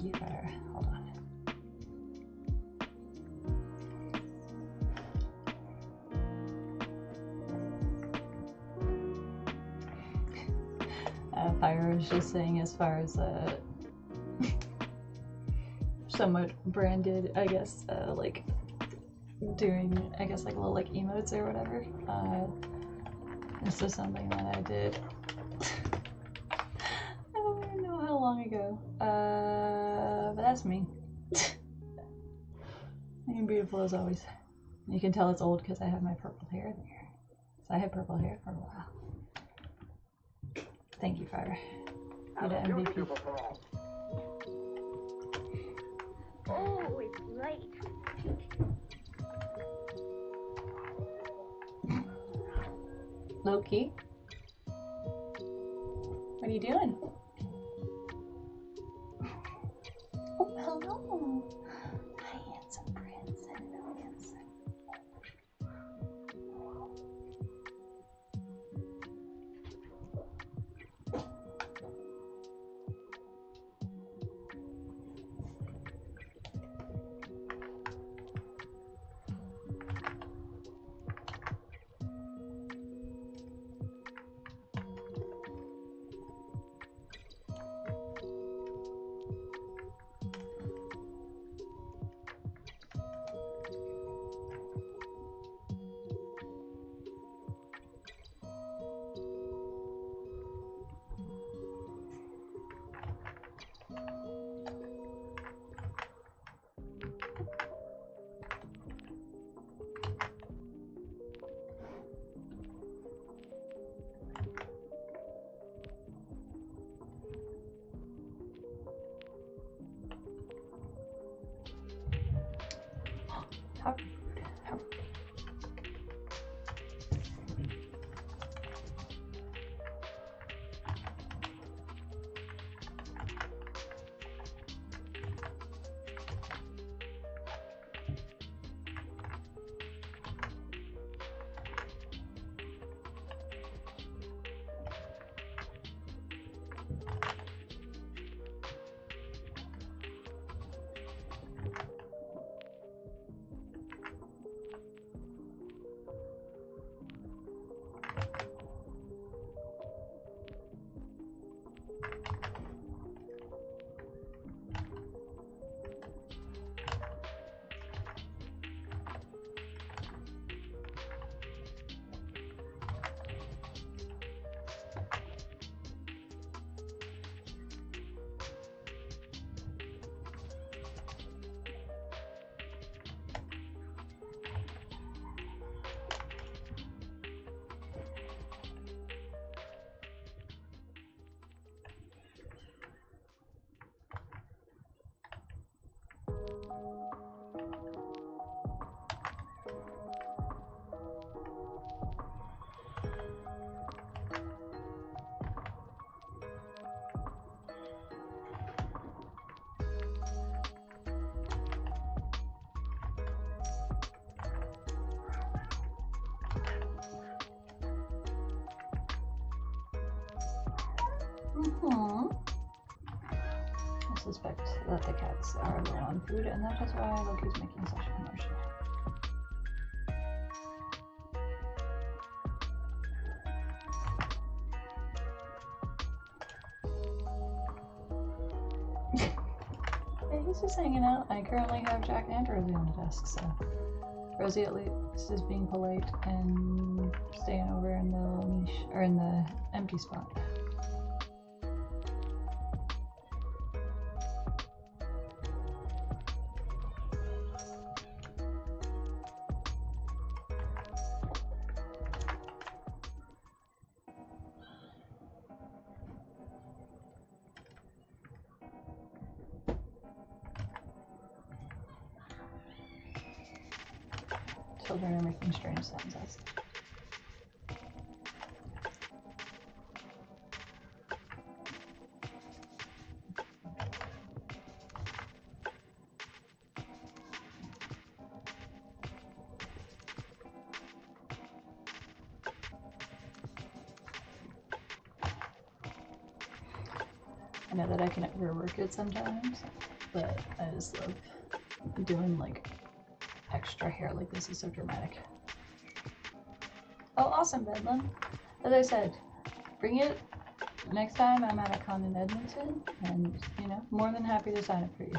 A: Thank you, Fire. Hold on. Fire was just saying, as far as somewhat branded, I guess, like doing, I guess, like little like emotes or whatever. This is something that I did. I don't even know how long ago. But that's me. Looking beautiful as always. You can tell it's old because I have my purple hair there. So I had purple hair for a while. Thank you, Fire. You're the MVP.
C: Oh, it's late.
A: Loki? What are you doing? Oh, hello. Hi, handsome prince. Hello, handsome. I suspect that the cats are low on food, and that is why Loki's making such a commotion. Yeah, he's just hanging out. I currently have Jack and Rosie on the desk, so Rosie at least is being polite and staying over in the little niche, or in the empty spot. Children are making strange sounds outside. I know that I can overwork it sometimes, but I just love doing like extra hair like this. Is so dramatic. Oh, awesome, Bedlam. As I said, bring it next time I'm at a con in Edmonton, and you know, more than happy to sign up for you.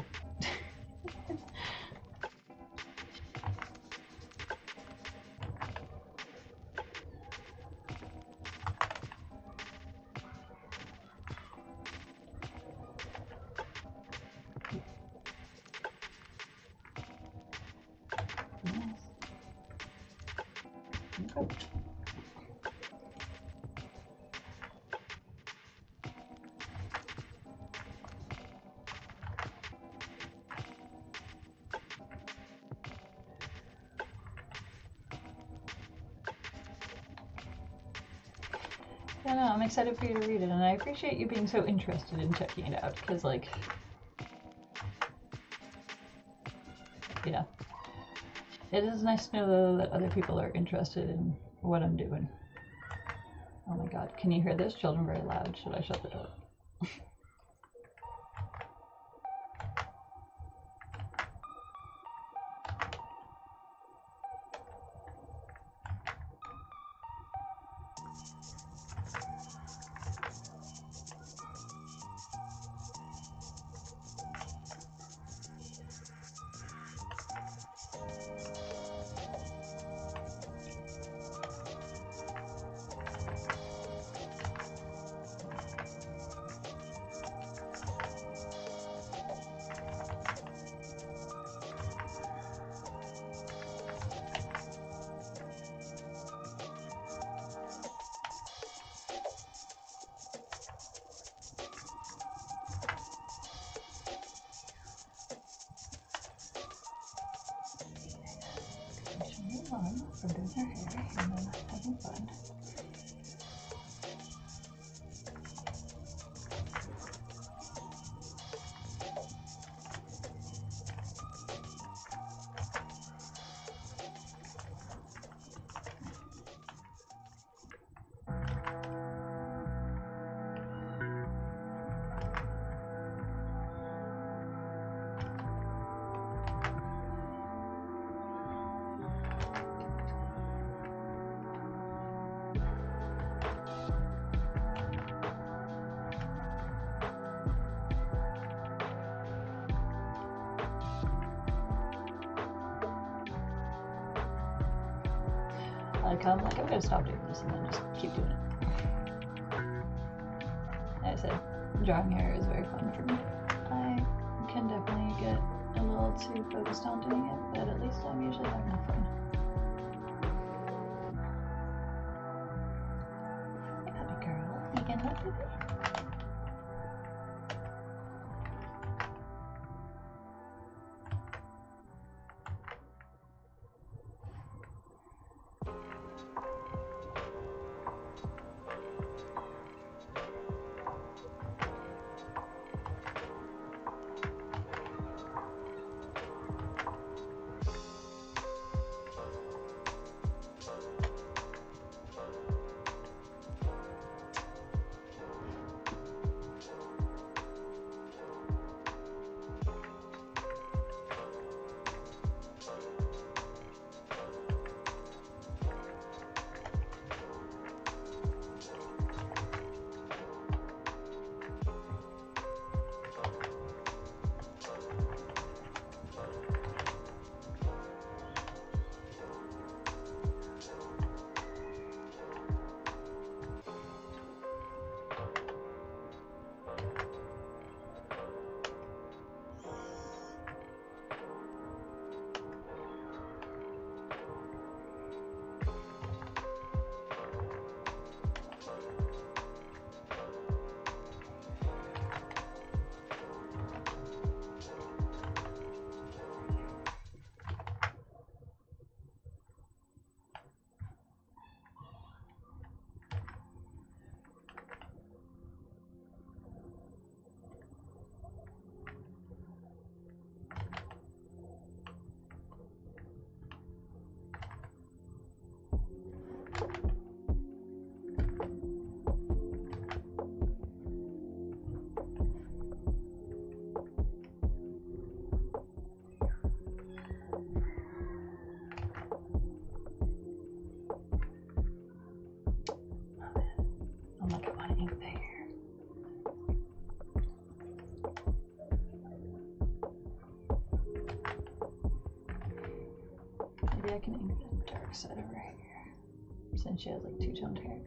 A: Okay. Yeah, no, I'm excited for you to read it, and I appreciate you being so interested in checking it out, because, like, yeah. It is nice to know, though, that other people are interested in what I'm doing. Oh my god, can you hear this? Children very loud. Should I shut the door? Move on from doing her hair and then having fun. I'm like, I'm gonna stop doing this and then just keep doing it. Like I said, drawing hair is very fun for me. I can definitely get a little too focused on doing it, but at least I'm usually having fun. Hey, puppy girl, you getting up, baby? can ink the dark side of her hair since she has like two-toned hair.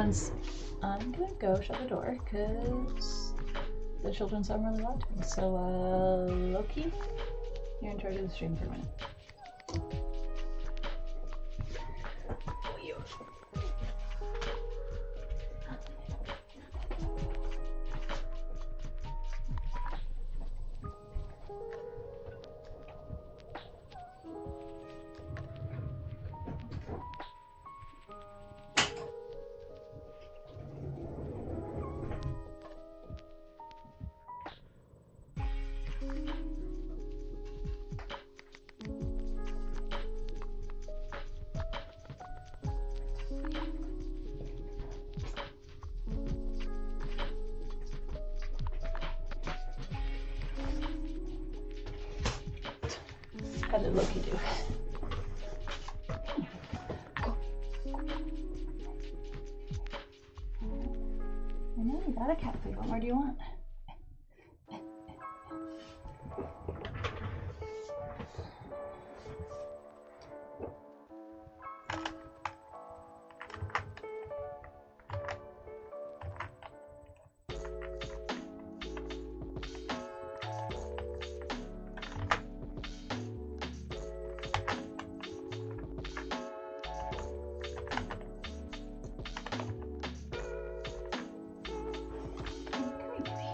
A: And I'm gonna go shut the door because the children sound really loud to me. So, Loki, you're in charge of the stream for a minute. How did Loki do? I know you got a cat food. What more do you want? Okay.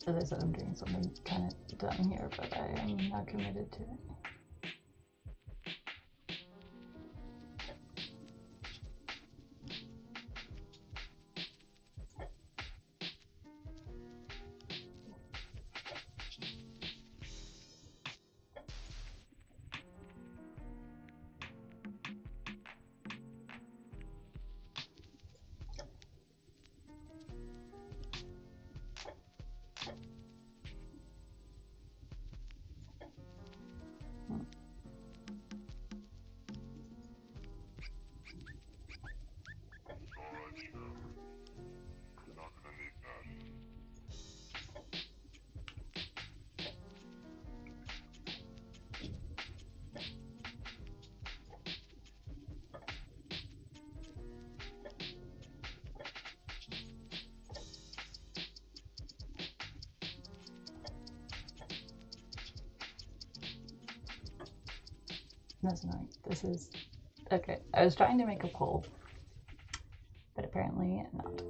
A: As I said, I'm doing something kind of dumb here, but I am not committed to it. That's annoying. This is... Okay, I was trying to make a poll, but apparently not.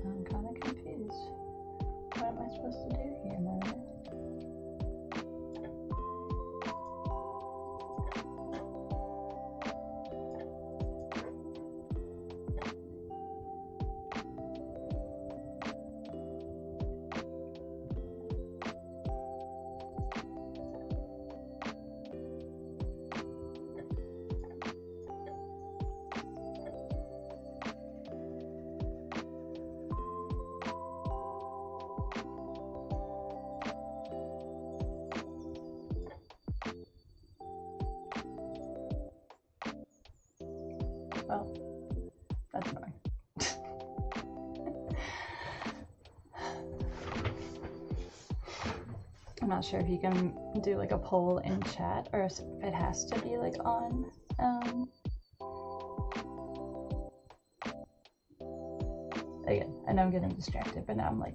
A: I'm kind of confused. What am I supposed to do here, Mother? Well, that's annoying. I'm not sure if you can do like a poll in chat or if it has to be like on again, I know I'm getting distracted, but now I'm like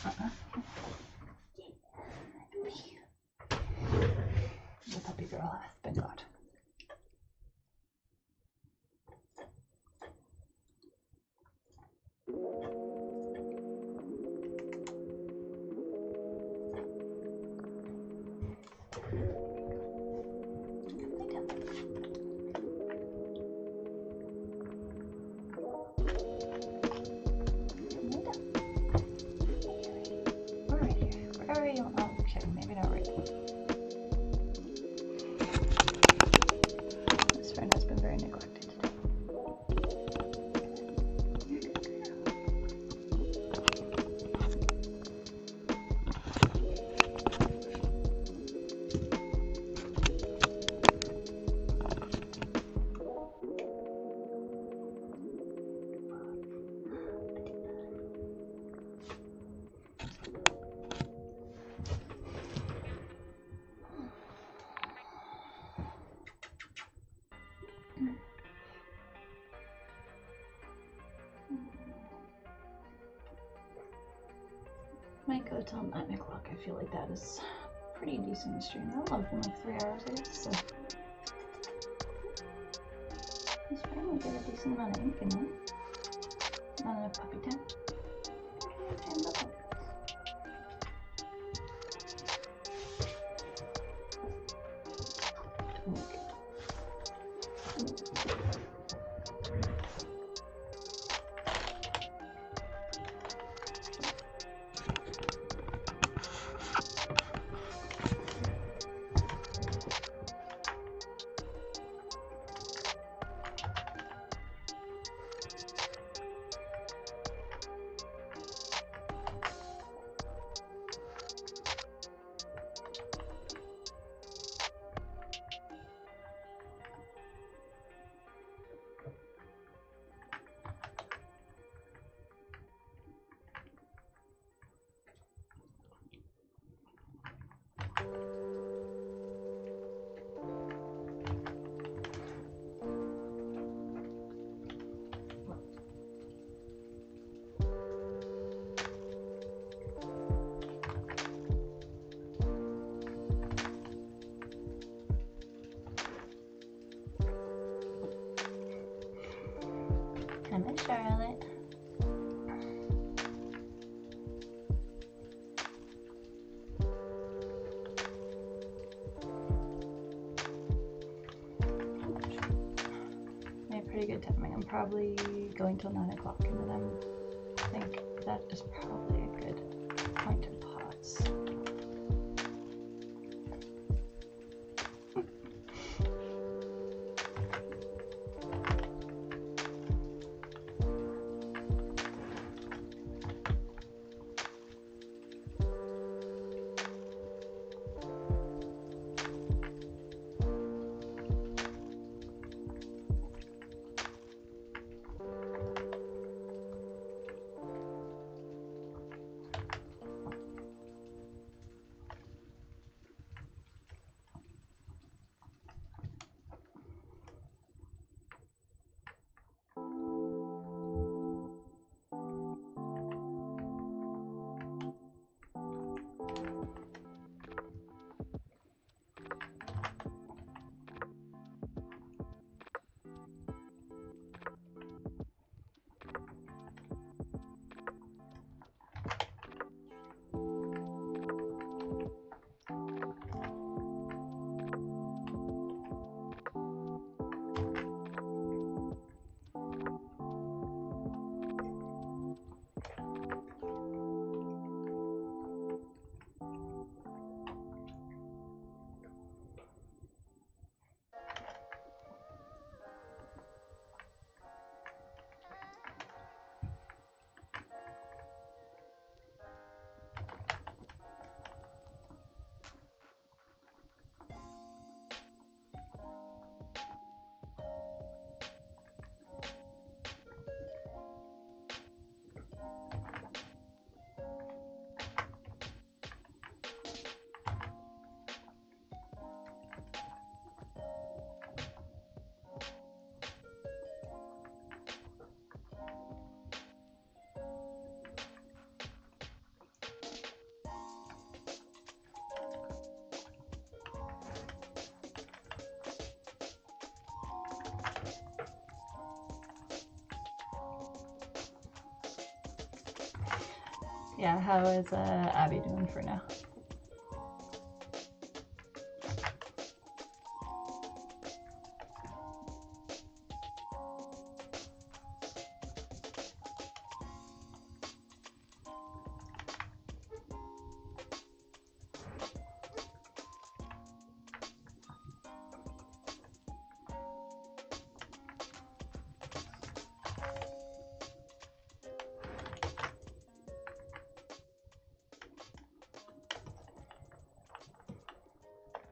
A: The puppy girl hath been got. Where are you? Oh, okay, maybe not right. This friend has been very neglected today. Might go till 9 o'clock. I feel like that is pretty decent stream. That'll have been like 3 hours, I guess. So this stream will get a decent amount of ink in there. Not enough puppy time. And the puppy. I miss Charlotte. I have pretty good timing. I'm probably going till 9 o'clock, and then I think that is probably a good point to pause. Yeah, how is Abby doing for now?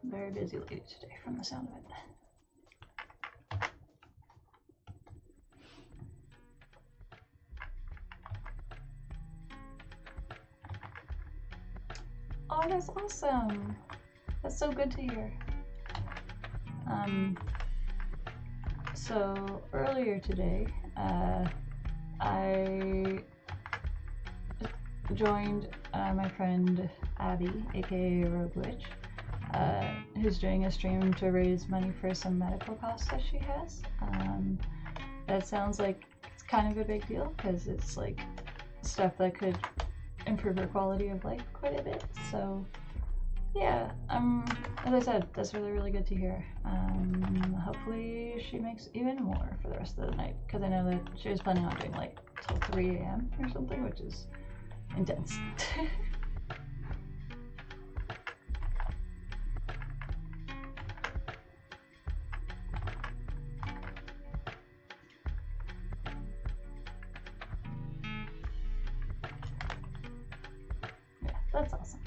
A: Very busy lady today from the sound of it. Oh, that's awesome. That's so good to hear. So earlier today, I joined my friend Abby, aka Rogue Witch, who's doing a stream to raise money for some medical costs that she has. That sounds like it's kind of a big deal because it's like stuff that could improve her quality of life quite a bit. So yeah, as I said, that's really, really good to hear. Hopefully she makes even more for the rest of the night, because I know that she was planning on doing like till 3 a.m. or something, which is intense. Yeah, that's awesome.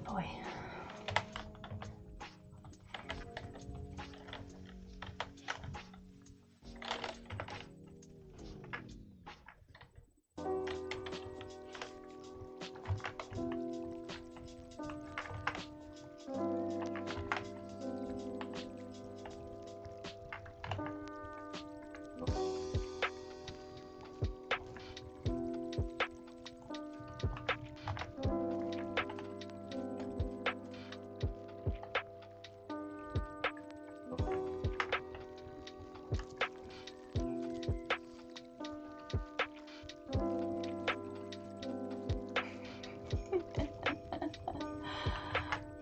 A: boy.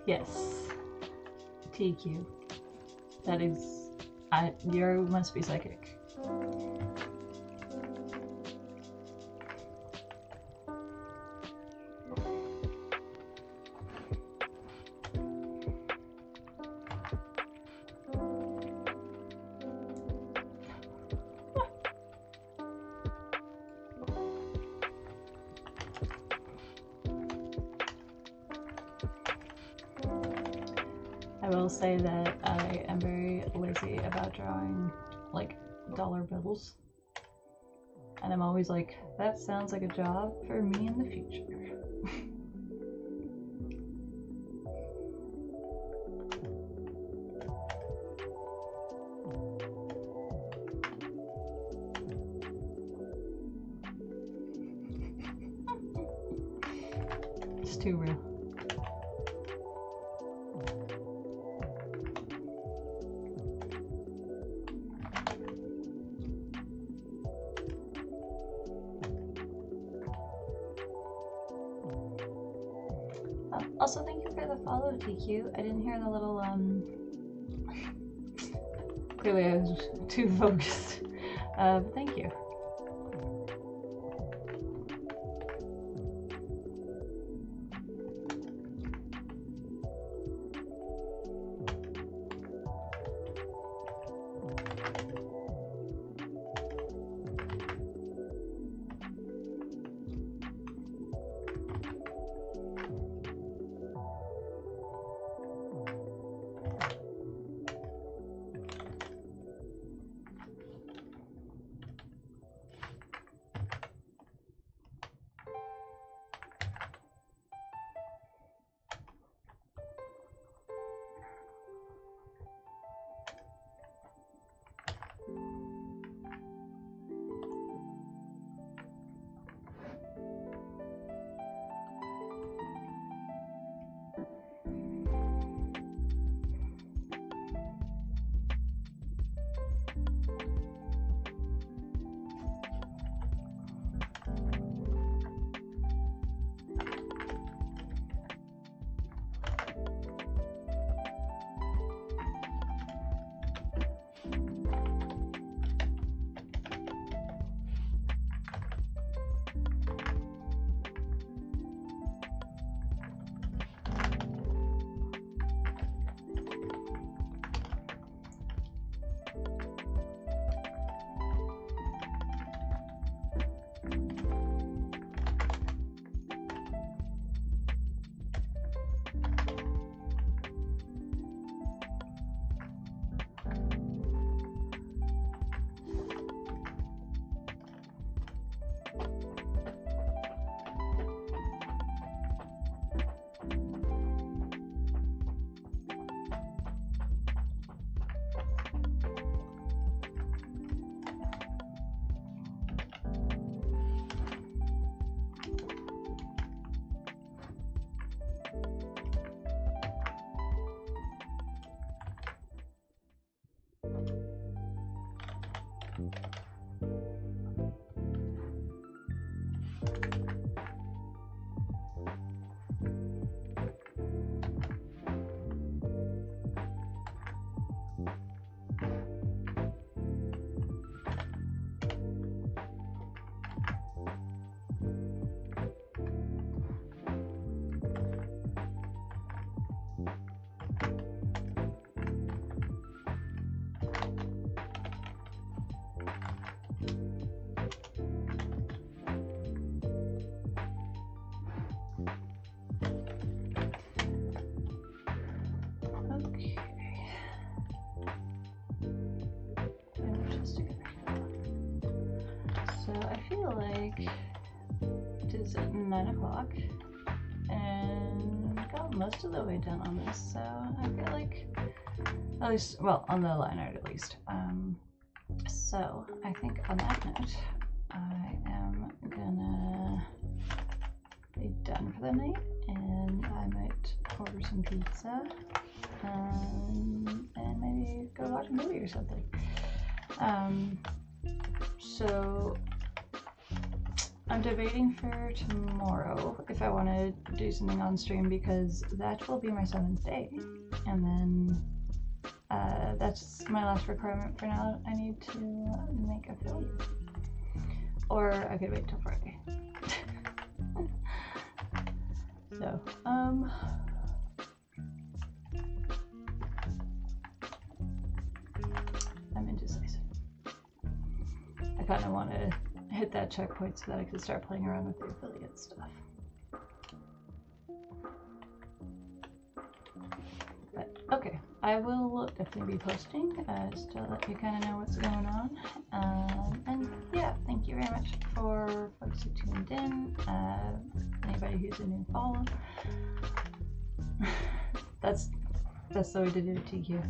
A: Yes. TQ. That is... you must be psychic. I will say that I am very lazy about drawing, like, dollar bills. And I'm always like, that sounds like a job for me in the future. It's too real. Also, thank you for the follow, TQ. I didn't hear the little, clearly I was too focused. But thank you. feel like it is 9 o'clock and got most of the way done on this, so I feel like, at least, well, on the line art at least. So I think on that note, I am gonna be done for the night, and I might order some pizza, and maybe go watch a movie or something. So I'm debating for tomorrow if I want to do something on stream, because that will be my 7th day, and then that's my last requirement for now. I need to make affiliate, or I could wait till Friday. So I'm indecisive. I kind of want to hit that checkpoint so that I can start playing around with the affiliate stuff. But okay, I will definitely be posting just to let you kind of know what's going on. And yeah, thank you very much for folks who tuned in. Anybody who's a new follow. that's the way to do it, TQ.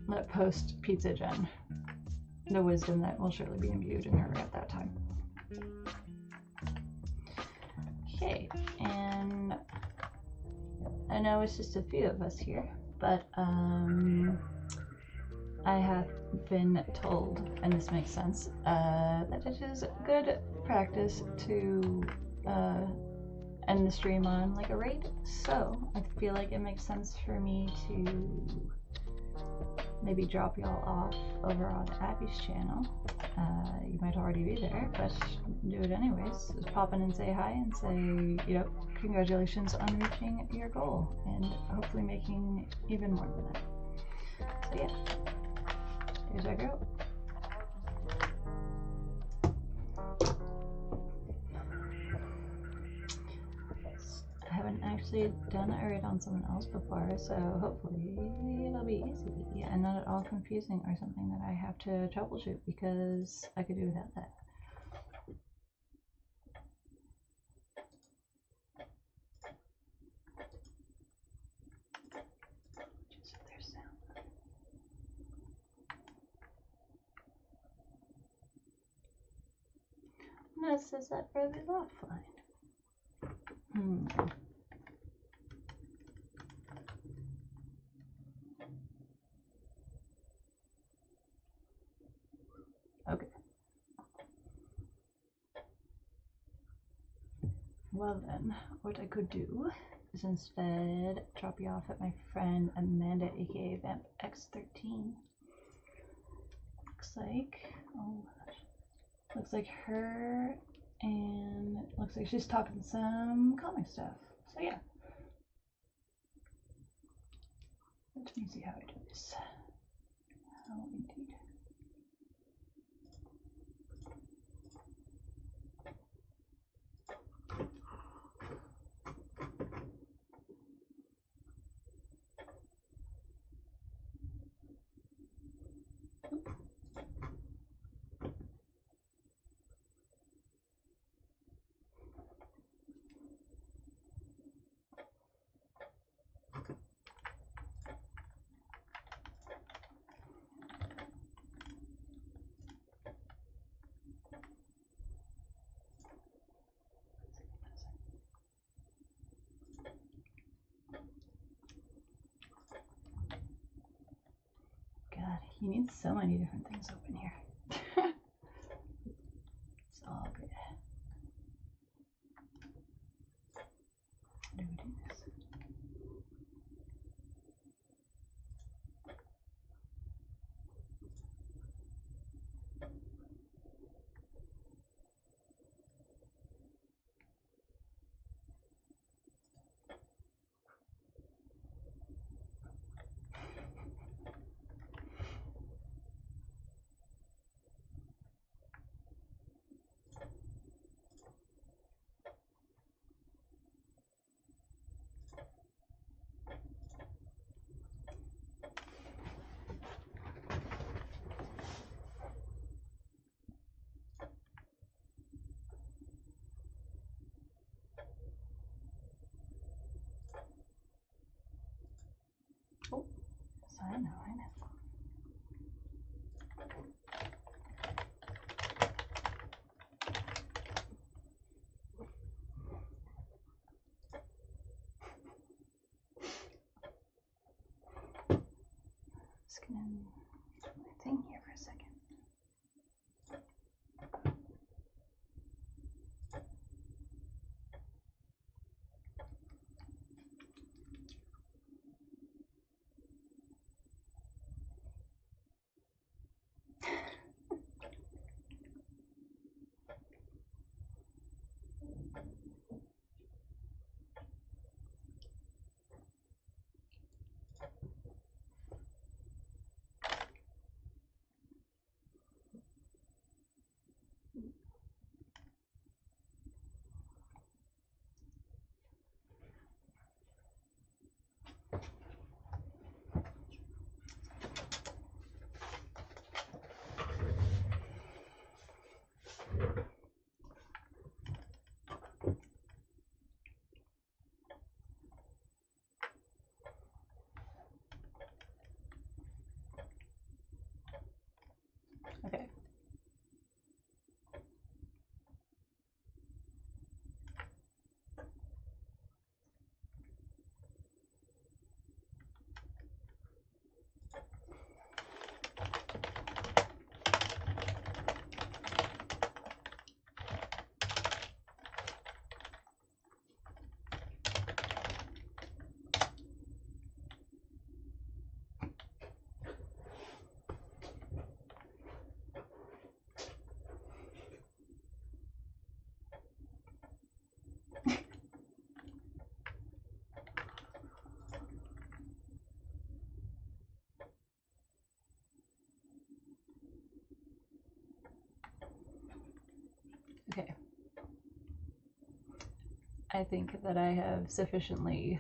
A: Let post Pizza Jen the wisdom that will surely be imbued in her at that time. Okay, and I know it's just a few of us here, but I have been told, and this makes sense, that it is good practice to end the stream on like a raid, so I feel like it makes sense for me to maybe drop y'all off over on Abby's channel. You might already be there, but do it anyways. Just pop in and say hi and say, you know, congratulations on reaching your goal and hopefully making even more than that. So yeah, here's our girl. I haven't actually done a raid on someone else before, so hopefully it'll be easy and not at all confusing or something that I have to troubleshoot, because I could do without that. Just so there's sound. No, it says that brother's offline. Okay. Well then, what I could do is instead drop you off at my friend Amanda, aka Vamp X13. Looks like, oh gosh, looks like her, and it looks like she's talking some comic stuff. So yeah. Let me see how I do this. Oh, indeed. God, he needs so many different things open here. It's all good. How do we do this? I know. Just gonna do my thing here for a second. Okay. Okay. I think that I have sufficiently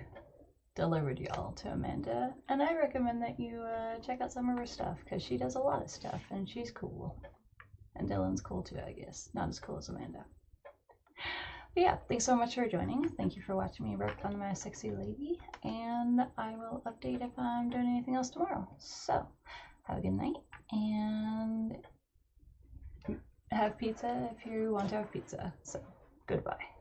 A: delivered y'all to Amanda, and I recommend that you check out some of her stuff, because she does a lot of stuff, and she's cool. And Dylan's cool too, I guess. Not as cool as Amanda. But yeah, thanks so much for joining. Thank you for watching me work on my sexy lady, and I will update if I'm doing anything else tomorrow. So, have a good night, and have pizza if you want to have pizza. So, goodbye.